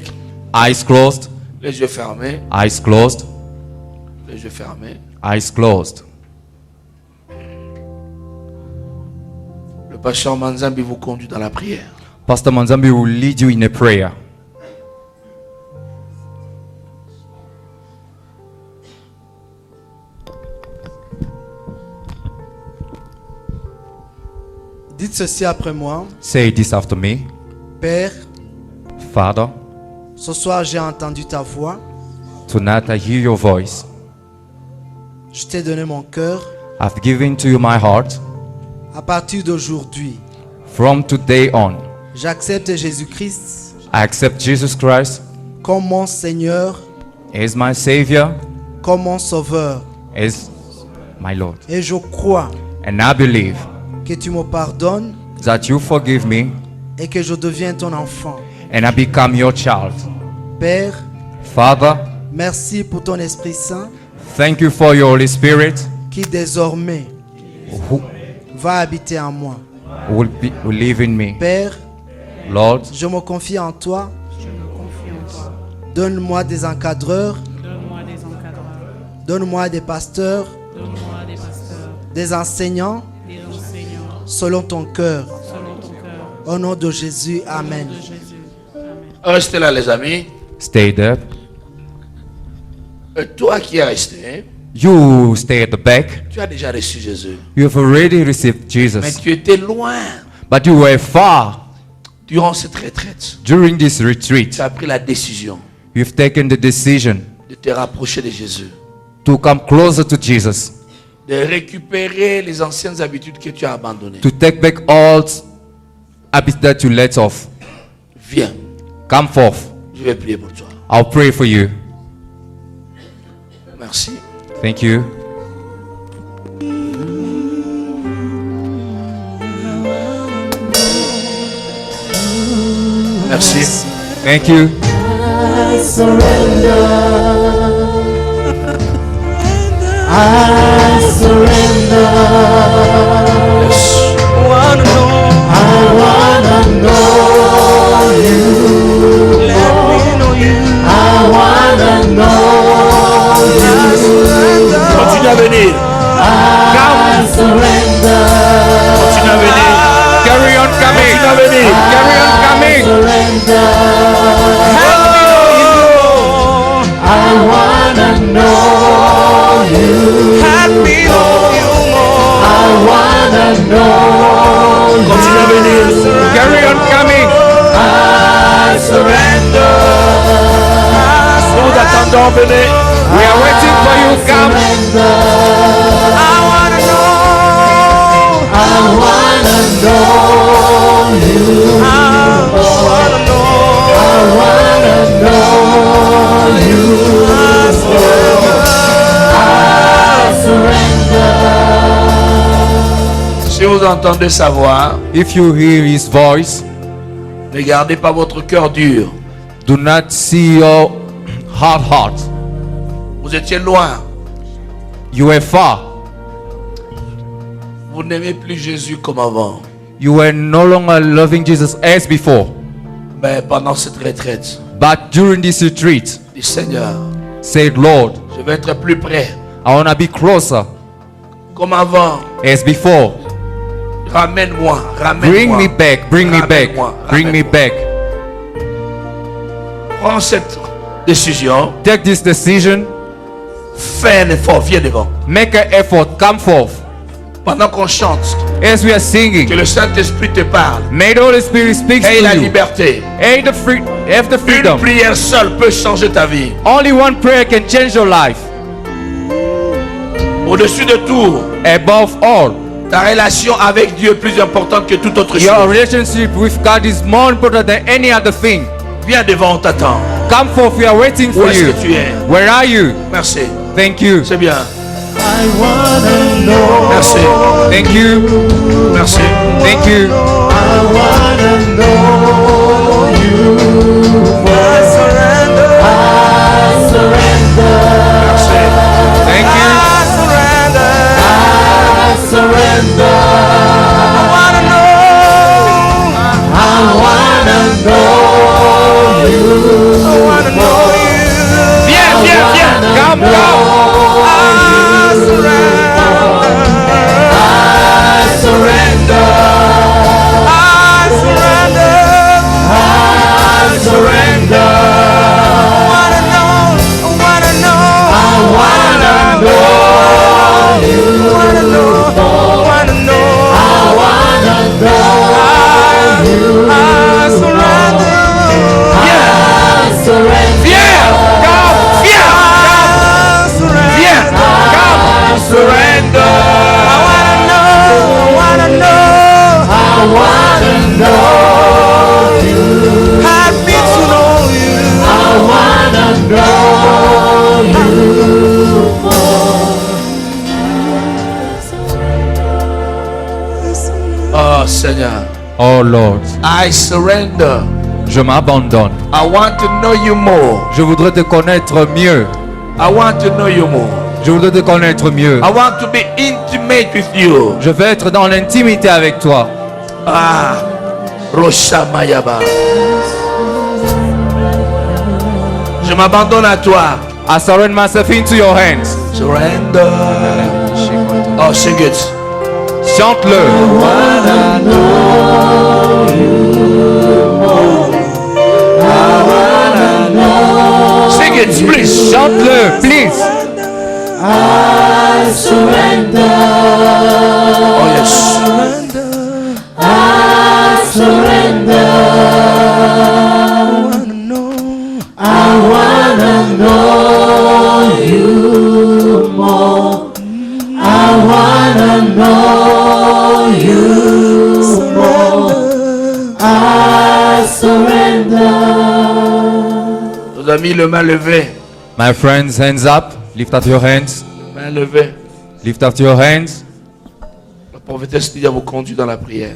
Eyes closed. Les yeux fermés. Eyes closed. Les yeux fermés. Eyes closed. Le pasteur Manzambi vous conduit dans la prière. Pastor Manzambi will lead you in a prayer. Dites ceci après moi. Say this after me. Père, Father, ce soir j'ai entendu ta voix. tonight I hear your voice. Je t'ai donné mon cœur. I've given to you my heart. À partir d'aujourd'hui, From today on, j'accepte Jésus-Christ I accept Jesus Christ comme mon Seigneur, as my Savior, comme mon Sauveur. as my Lord. Et je crois And I believe que tu me pardonnes that you forgive me et que je deviens ton enfant. and I become your child. Père, Father, merci pour ton Esprit Saint thank you for your Holy Spirit qui désormais who va habiter en moi. will live in me. Père, Lord, je me confie en toi. Donne-moi des encadreurs. Donne-moi des pasteurs. Des enseignants. Selon ton cœur. Au nom de Jésus, Amen. Restez là, les amis. stay there. Toi qui es resté, You stay at the back. tu as déjà reçu Jésus. You have already received Mais Jesus. tu étais loin. But you were far. Durant cette retraite, During this tu retreat, as pris la décision you've taken the decision de te rapprocher de Jésus. to come closer to Jesus. De récupérer les anciennes habitudes que tu as abandonnées. To take back all habits that you let off. Viens, Come forth. je vais prier pour toi. I'll pray for you. Merci. Thank you. Merci. Thank you. I surrender. I surrender. Yes. Wanna know, I wanna know you. let me know you. I wanna know I surrender. Continue à venir. I surrender. Continue à venir. Carry on coming. Continue à venir. Carry on coming. Surrender. I wanna know you. Let me know you more. I wanna know you. Continue à venir. Carry on coming. I surrender. Nous attendons, venez. We are waiting for you. Come. I wanna know. I wanna know you. I wanna know. I wanna know you. I surrender. I surrender. Si vous entendez sa voix, If you hear his voice, ne gardez pas votre cœur dur. do not see your hard heart. Vous étiez loin. You were far. Vous n'aimez plus Jésus comme avant. You were no longer loving Jesus as before. Mais pendant cette retraite, But during this retreat, dis Seigneur, said Lord, je vais être plus près. I want to be closer Comme avant. as before. Ramène-moi. Ramène-moi. Bring me back. Bring me back. Ramène-moi, Bring me ramène-moi. back. Prends cette décision. Take this decision. Fais un effort. Viens devant. Make an effort. Come forth. Pendant qu'on chante, As we are que singing, le Saint-Esprit te parle. may the Holy Spirit speak Aie la to you. liberté. Have the Une freedom. prière seule peut changer ta vie. Only one prayer can change your life. Au-dessus de tout, Above all, ta relation avec Dieu est plus importante que toute autre your chose. relationship with God is more important than any other thing. Viens devant, on t'attend. Come forth, we are waiting Où for est-ce you. que tu es? Where are you? Merci. Thank you. C'est bien. I wanna know. Merci. Thank you. Merci. Thank you. I wanna know you. I surrender. I surrender. Merci. Thank you. I surrender. I surrender. I wanna know you. I wanna know you. Viens, viens, viens. Come, come. I surrender. I surrender. I surrender. I surrender. I wanna know. I wanna know. I wanna know you. I wanna know. I wanna know. I wanna know you. I surrender. I surrender. Viens. Come. Viens. I surrender. Viens. I surrender. I wanna know. I wanna know you. Help me to know you. I wanna know you Oh Seigneur. Oh Lord, I surrender. je m'abandonne. I want to know you more. Je voudrais te connaître mieux. I want to know you more. Je voudrais te connaître mieux. I want to be intimate with you. Je veux être dans l'intimité avec toi. Ah. Rosha Mayaba. Je m'abandonne à toi. I surrender myself into your hands. Surrender. Oh, sing it. Chante-le. Sing it, please. Chante-le, please. I surrender. Oh, yes. I surrender. I wanna know you more. I wanna know you more. I surrender. Nos amis, le main levée. My friends, hands up. Lift up your hands. Main levée. Lift up your hands. La prophétesse Lydia vous conduit dans la prière.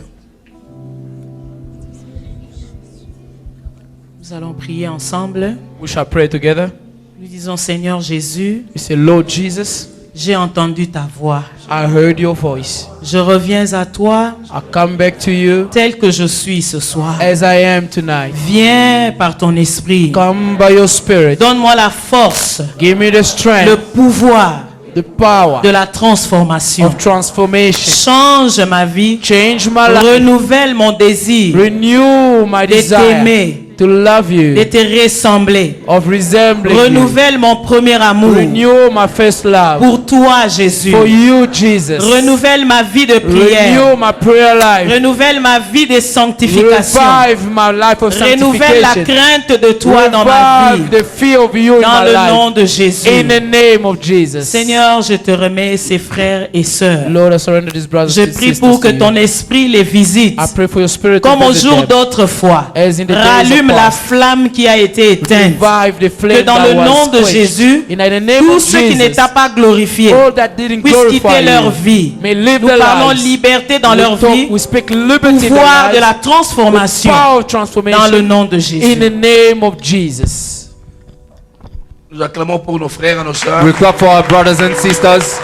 Nous allons prier ensemble. We shall pray together. Nous disons, Seigneur Jésus, We say, Lord Jesus, j'ai entendu ta voix. I heard your voice. Je reviens à toi I come back to you tel que je suis ce soir. as I am tonight. Viens par ton esprit. Come by your spirit. Donne-moi la force, Give me the le strength, pouvoir the power de la transformation. of transformation. Change ma vie. Change my life. Renouvelle mon désir Renew my de desire t'aimer, to love de you, te ressembler. of resembling you. Renouvelle mon premier amour Renew my first love pour toi, Jésus. for you, Jesus. Renouvelle ma vie de prière. Renew my prayer life. Renouvelle ma vie de sanctification. Revive my life of Renouvelle la sanctification. crainte de toi dans ma Revive vie. the fear of you in Dans my le life. nom de Jésus. In the name of Jesus. Seigneur, je te remets ces frères et sœurs. Lord, I surrender these brothers Je and prie sisters pour que to you. ton esprit les visite. I pray for your spirit to Comme au visit jour them. d'autrefois. As in the days of Rallume la past. flamme qui a été éteinte. Revive the flame Que dans that le was nom de quenched. Jésus, In the name tous of ceux qui ne Jesus, t'ont pas glorifié all that didn't puissent glorify quitter leur you vie. may live Nous their parlons lives. liberté dans leur vie, We speak liberty in their pouvoir de lives, la the transformation power of dans transformation le nom de in Jésus. the name of Jesus. Nous acclamons pour nos frères et nos sœurs. We clap for our brothers and sisters.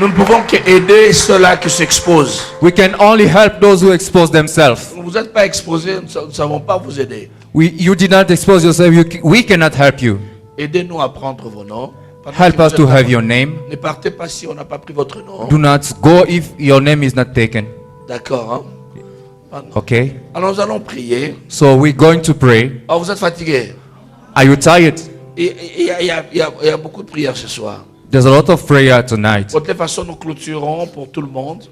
Nous ne pouvons qu'aider ceux-là qui s'exposent. We can only help those who expose themselves. Vous n'êtes pas exposés, nous ne savons pas vous aider. You did not expose yourself. We cannot help you. Aidez-nous à prendre vos noms. Pendant Help que vous us to êtes là, have your name. Ne partez pas si on n'a pas pris votre nom. Do not go if your name is not taken. D'accord. Hein? Okay? Alors nous allons prier. So we're going to pray. Oh, vous êtes fatigués. Are you tired? Il y a beaucoup de prières ce soir. There's a lot of prayer tonight. De toute façon, nous clôturons pour tout le monde.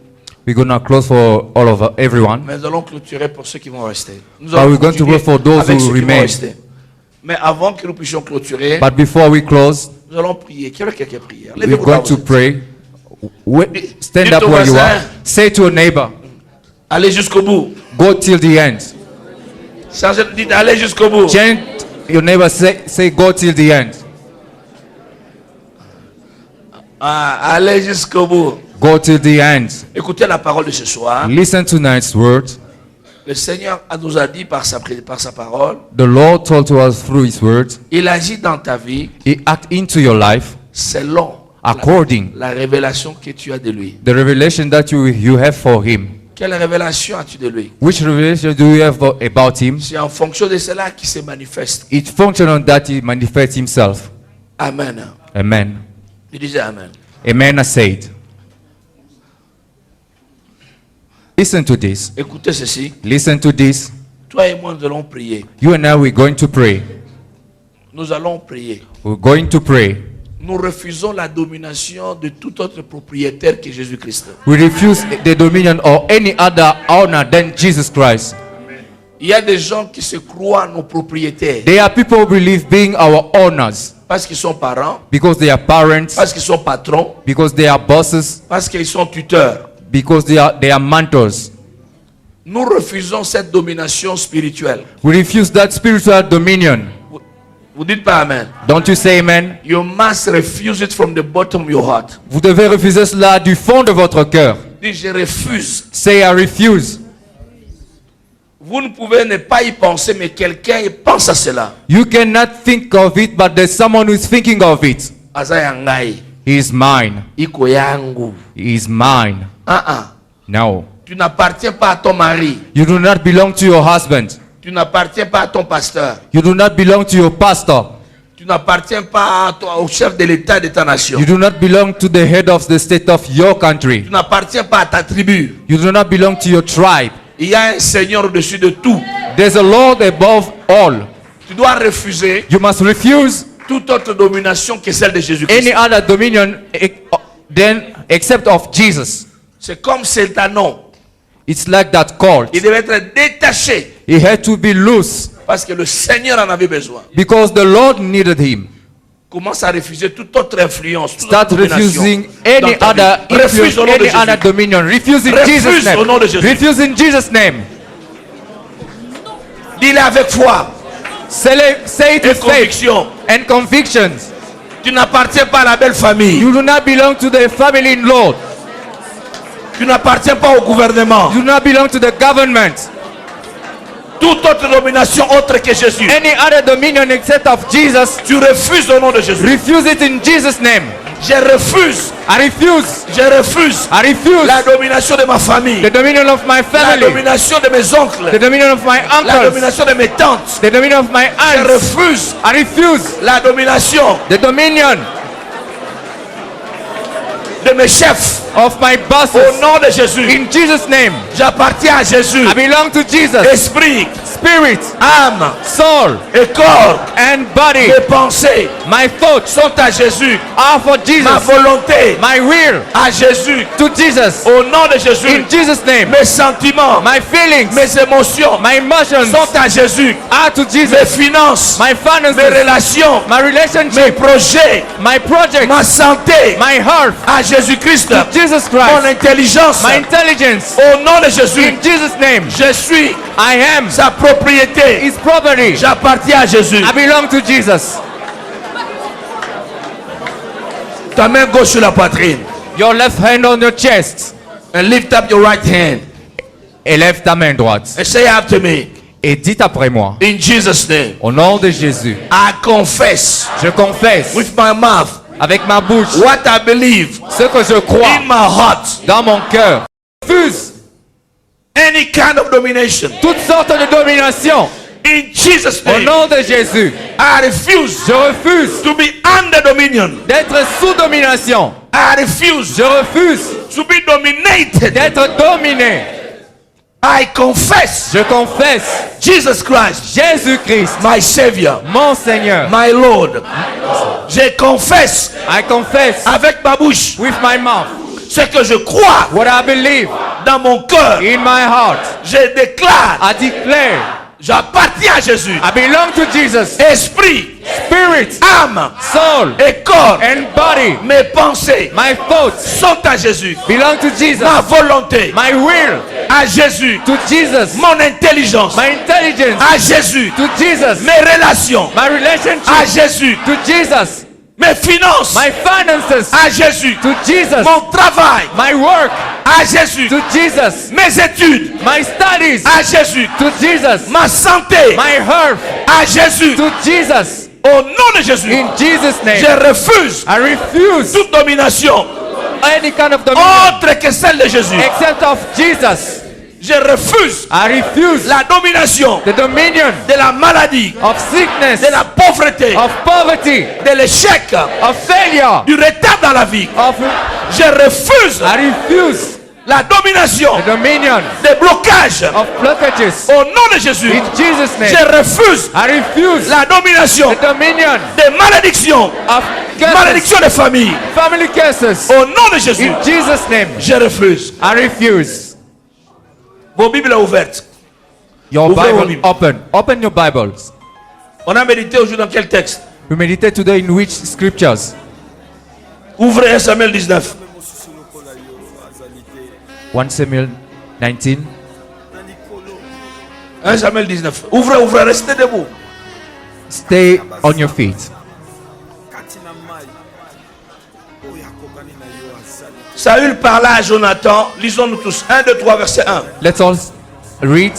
We're going to close for all of everyone. Mais nous allons clôturer pour ceux qui vont rester. Nous But allons we're going to continuer pray for those avec who ceux qui vont remain. rester. Mais avant que nous puissions clôturer, But before we close, nous allons prier. Qu'il y ait quelques prières. we're Levez-vous là going où to vous êtes. pray. Stand Dites up au where you voisin. are. Say to a neighbor, Allez jusqu'au bout. go till the end. Dites allez jusqu'au bout. Chant your neighbor, say go till the end. Ah, allez jusqu'au bout. Go till the end. Écoutez la parole de ce soir. Listen to tonight's word. Le Seigneur nous a dit par sa parole, The Lord told to us through His word. il agit dans ta vie He act into your life selon according la révélation que tu as de lui. the revelation that you have for Him. Quelle révélation as-tu de lui? Which revelation do you have about Him? C'est en fonction de cela qui se manifeste. It functions on that He manifests Himself. Amen. Amen. Je disais Amen. Amen. I said. Listen to this. Écoutez ceci. Listen to this. Toi et moi, nous allons prier. You and I, we're going to pray. Nous allons prier. We're going to pray. Nous refusons la domination de tout autre propriétaire que Jésus-Christ. We refuse the dominion of any other owner than Jesus Christ. Il y a des gens qui se croient nos propriétaires There are people who believe being our owners parce qu'ils sont parents, because they are parents, parce qu'ils sont patrons, because they are bosses, parce qu'ils sont tuteurs. because they are mentors. Nous refusons cette domination spirituelle. We refuse that spiritual dominion. Vous dites pas Amen. Don't you say amen? You must refuse it from the bottom of your heart. Vous devez refuser cela du fond de votre cœur. Dis je refuse. Say I refuse. Vous ne pouvez ne pas y penser, mais quelqu'un y pense à cela. You cannot think of it, but there's someone who is thinking of it. Aza yangai, He is mine. iko yangu. He is mine. No. Tu n'appartiens pas à ton mari. You do not belong to your husband. Tu n'appartiens pas à ton pasteur. You do not belong to your pastor. Tu n'appartiens pas au chef de l'État de ta nation. You do not belong to the head of the state of your country. Tu n'appartiens pas à ta tribu. You do not belong to your tribe. Il y a un Seigneur au-dessus de tout. There's a Lord above all. Tu dois refuser You must refuse toute autre domination que celle de Jésus-Christ. any other dominion than except of Jesus. C'est comme c'est un nom. It's like that cult. Il devait être détaché He had to be loose parce que le Seigneur en avait besoin. because the Lord needed him. Commence à refuser toute autre influence, toute Start autre domination refusing dans any ta other vie. Refuse influence, au nom de any other Jésus. dominion. Refuse in Refuse Jesus' name. au nom de Jésus. Refuse in Jesus' name. Dis-le avec foi Say it et with faith conviction. and convictions. Tu n'appartiens pas à la belle famille. You do not belong to the family in Lord. Tu n'appartiens pas au gouvernement. You do not belong to the government. Toute autre domination autre que Jésus. Any other dominion except of Jesus, Tu refuses au nom de Jésus. refuse it in Jesus' name. Je refuse. I refuse. Je refuse I refuse la domination de ma famille. the dominion of my La family, domination de mes the oncles. dominion of my La uncles, domination de mes tantes. the dominion of my Je aunts. refuse I refuse la domination the dominion de mes chefs. of my Au bosses. nom de Jésus. In Jesus' name, J'appartiens à Jésus. I belong to Jesus. Esprit, Spirit, âme soul, et corps. and body. Mes pensées My thoughts sont à Jésus. are for Ma Jesus. volonté My will à Jésus. to Jesus. Au nom de Jésus. In Jesus' name, Mes sentiments, my feelings, mes émotions my emotions sont à Jésus. are to Mes Jesus. finances, My mes finances, relations, my mes relationship, projets, my project, ma santé my health, à Jésus-Christ. to Jesus Mon Christ. intelligence My intelligence, au nom de Jésus. in Jesus' name, Je suis I am sa propriété. His property. J'appartiens à Jésus. I belong to Jesus. Ta main gauche sur la poitrine. Your left hand on your chest And lift up your right hand. et lève ta main droite. And say after me. Et dites après moi, In Jesus' name. au nom de Jésus, I confess je confesse with my mouth avec ma bouche what I believe ce que je crois in my heart. dans mon cœur. Refuse Any kind of domination. toutes sortes de dominations. In Jesus' Au name. nom de Jésus, I refuse je refuse to be under dominion. d'être sous domination. I refuse Je refuse to be dominated d'être dominé I confess Je confesse Jesus Christ, Jésus-Christ, my Savior, mon Seigneur. my Lord. Je confesse I confess avec ma bouche with my mouth ce que je crois what I believe dans mon cœur. in my heart. Je déclare, I declare j'appartiens à Jésus. I belong to Jesus. Esprit, Spirit, âme soul, et corps, and body. mes pensées My thoughts sont à Jésus. belong to Jesus. Ma volonté My will à Jésus. to Jesus. Mon intelligence My intelligence à Jésus. to Jesus. Mes relations My à relationship Jésus. to Jesus. Mes finances My finances à Jésus. to Jesus. Mon travail My work à Jésus. to Jesus. Mes études My studies à Jésus. to Jesus. Ma santé My health à Jésus. to Jesus. Au nom de Jésus, In Jesus' je name. refuse I refuse toute domination any kind of dominion autre que celle de Jésus. except of Jesus. Je refuse I refuse la domination the dominion de la maladie, of sickness, de la pauvreté, of poverty, de l'échec, of failure, du retard dans la vie. of Je refuse I refuse la domination the dominion des blocages. of blockages. Au nom de Jésus, In Jesus' name. je refuse I refuse la domination the dominion des malédictions, of curses, malédictions des familles. family curses. Au nom de Jésus, In Jesus' name. je refuse. I refuse. Vos Bibles ouvertes. Your Ouvrez vos Bible Bibles. open. Open your Bibles. On a médité aujourd'hui dans quel texte? We meditate today in which scriptures? Ouvrez 1 Samuel 19. 1 Samuel 19. 1 Samuel 19. Ouvrez, ouvrez, restez debout. Stay on your feet. Saül parla à Jonathan. Lisons-nous tous. 1, 2, 3, verset 1. Let's all read.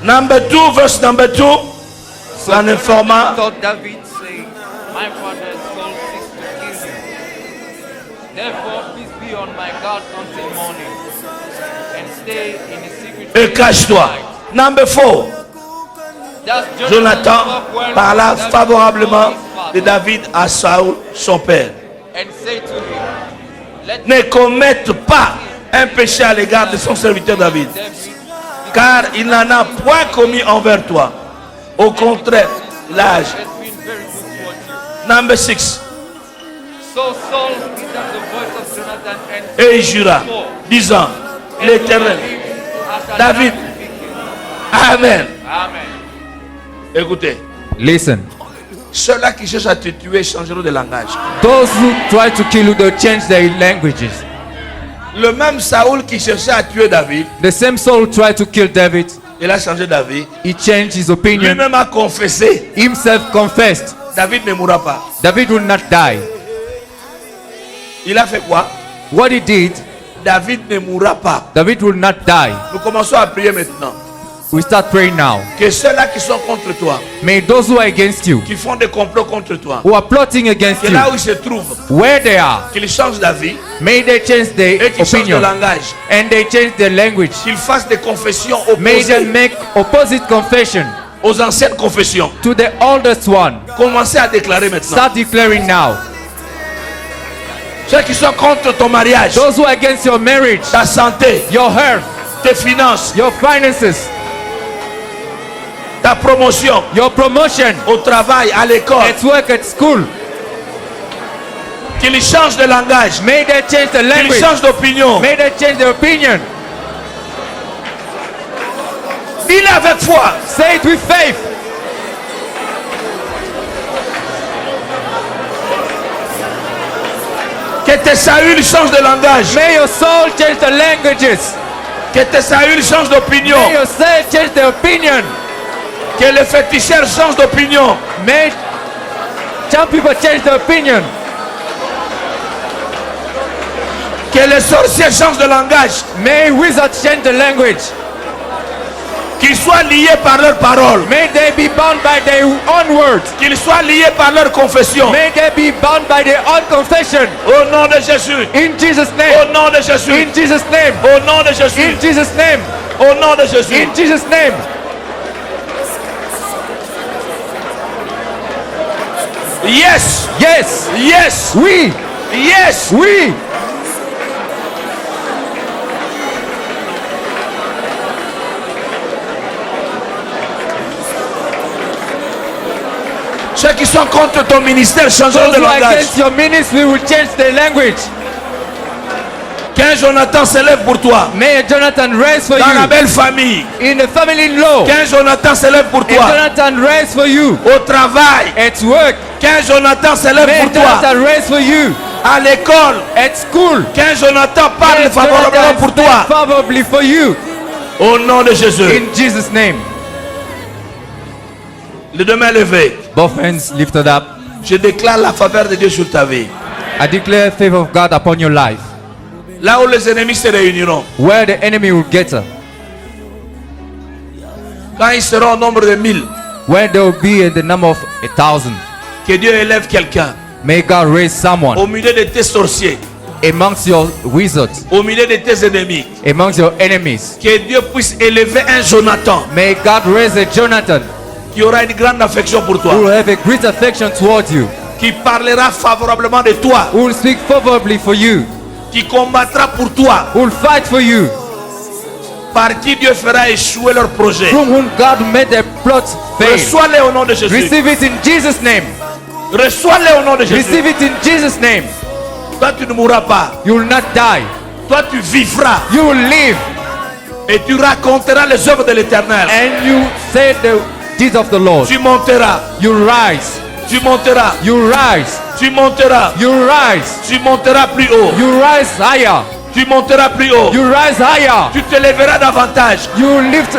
Number 2, verse number 2. En informant. David say, my father Saul seeks to kill you. Therefore, peace be on my guard until morning, and stay in the secret. Et cache-toi. Number 4. Thus Jonathan spoke well parla of David favorablement before his father, de David à Saül, son père. and say to him, let Ne commette pas un péché à l'égard de son serviteur David, David car il n'en a point commis envers toi. Au contraire, l'âge. has been very good toward you. Number 6. So Saul heard the voice of Jonathan and Et il jura, disant, l'Éternel, David. Amen. Amen. Écoutez, Listen. ceux-là qui cherchent à te tuer changeront de langage. Those who try to kill you, they change their languages. Le même Saoul qui cherchait à tuer David, The same Saul tried to kill David. il a changé d'avis. He changed his opinion. Lui-même a confessé, Himself confessed David ne mourra pas. David will not die. Il a fait quoi? What he did, David ne mourra pas. David will not die. Nous commençons à prier maintenant. We start praying now. Que ceux-là qui sont contre toi, May those who are against you, qui font des complots contre toi, who are plotting against que you, là où ils se trouvent, where they are, qu'ils changent d'avis may they change their et qu'ils changent de opinion langage. and they change their language. Qu'ils fassent des confessions May they opposées make opposite confession aux anciennes confessions. to the oldest one. Commencez à déclarer maintenant. Start declaring now. Ceux qui sont contre ton mariage, Those who are against your marriage, ta santé, your health, tes finances, your finances, ta promotion your promotion au travail, à l'école, at work, at school, qu'ils changent de langage, may they change the qu'ils language. changent d'opinion. May they change their opinion. Dis-le avec foi. Say it with faith. Que tes Saül changent de langage. May your soul change the languages. Que tes Saül changent d'opinion. May your soul change the opinion. Que les féticheurs changent d'opinion. May some people change the opinion. Que les sorciers changent de langage. May wizards change the language. Qu'ils soient liés par leurs paroles. May they be bound by their own words. Qu'ils soient liés par leur confession. May they be bound by their own confession. Au nom de Jésus. In Jesus' Au name. nom de Jésus. In Jesus' name. Au nom de Jésus. In Jesus' name. Au nom de Jésus. In Jesus' name. Yes. Yes. Yes. Oui. Yes. Oui. Ceux qui sont contre ton ministère changeront Those de who are langage. against your ministry will change their language. Qu'un Jonathan s'élève pour toi. May Jonathan raise for Dans la you. belle famille. In the family-in-law. Qu'un Jonathan s'élève pour May toi. Jonathan raise for you. Au travail. At work. Qu'un Jonathan s'élève May pour toi. Jonathan raise for you. À l'école. At school. Qu'un Jonathan parle May favorablement Jonathan pour speak toi. favorably for you. Au nom de Jésus. In Jesus' name. Les deux mains levées. Both hands lifted up. Je déclare la faveur de Dieu sur ta vie. I declare favor of God upon your life. Là où les ennemis se réuniront. Where the enemy will gather. Quand ils seront au nombre de 1000. When they will be in the number of 1,000. Que Dieu élève quelqu'un. May God raise someone. Au milieu de tes sorciers. Amongst your wizards. Au milieu de tes ennemis. Amongst your enemies. Que Dieu puisse élever un Jonathan. May God raise a Jonathan. Qui aura une grande affection pour toi. Who will have a great affection towards you. Qui parlera favorablement de toi. Who will speak favorably for you. Qui combattra pour toi. Who will fight for you. Par qui Dieu fera échouer leur projet. From whom God made their plots fail. Reçois-les au nom de Jésus. Receive it in Jesus' name. Reçois-les au nom de Jésus. Receive it in Jesus' name. Toi tu ne mourras pas. You will not die. Toi tu vivras. You will live. Et tu raconteras les œuvres de l'Éternel. And you say the deeds of the Lord. Tu monteras. You rise. Tu monteras. You rise. Tu monteras. You rise. Tu monteras plus haut. You rise higher. Tu monteras plus haut. You rise higher. Tu te lèveras davantage. You lift.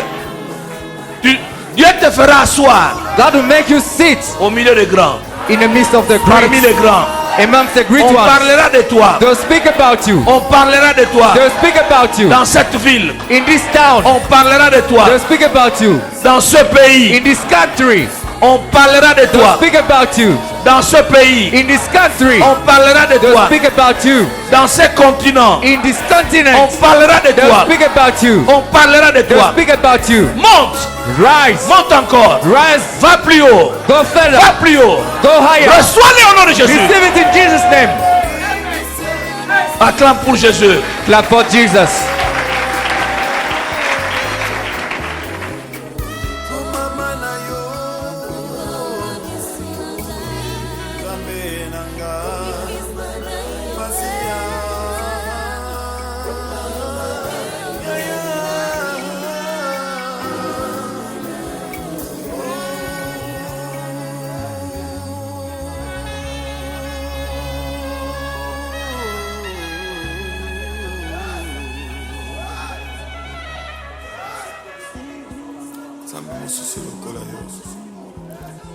Dieu te fera asseoir. God will make you sit au milieu des grands. In the midst of the great. Parmi les grands. Amongst the great on ones. parlera de toi. They'll speak about you. On parlera de toi. They'll speak about you. Dans cette ville. In this town. On parlera de toi. They'll speak about you. Dans ce pays. In this country. On parlera de toi. They'll speak about you. Dans ce pays. In this country. On parlera de They'll toi. speak about you. Dans ce continent. In this continent. On parlera de They'll toi. speak about you. On parlera de They'll toi. speak about you. Monte. Rise. Monte encore. Rise. Va plus haut. Go further. Va plus haut. Go higher. Reçois-les au nom de Jésus. Receive it in Jesus' name. Acclame pour Jésus. Clap for Jesus.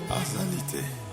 Azali te.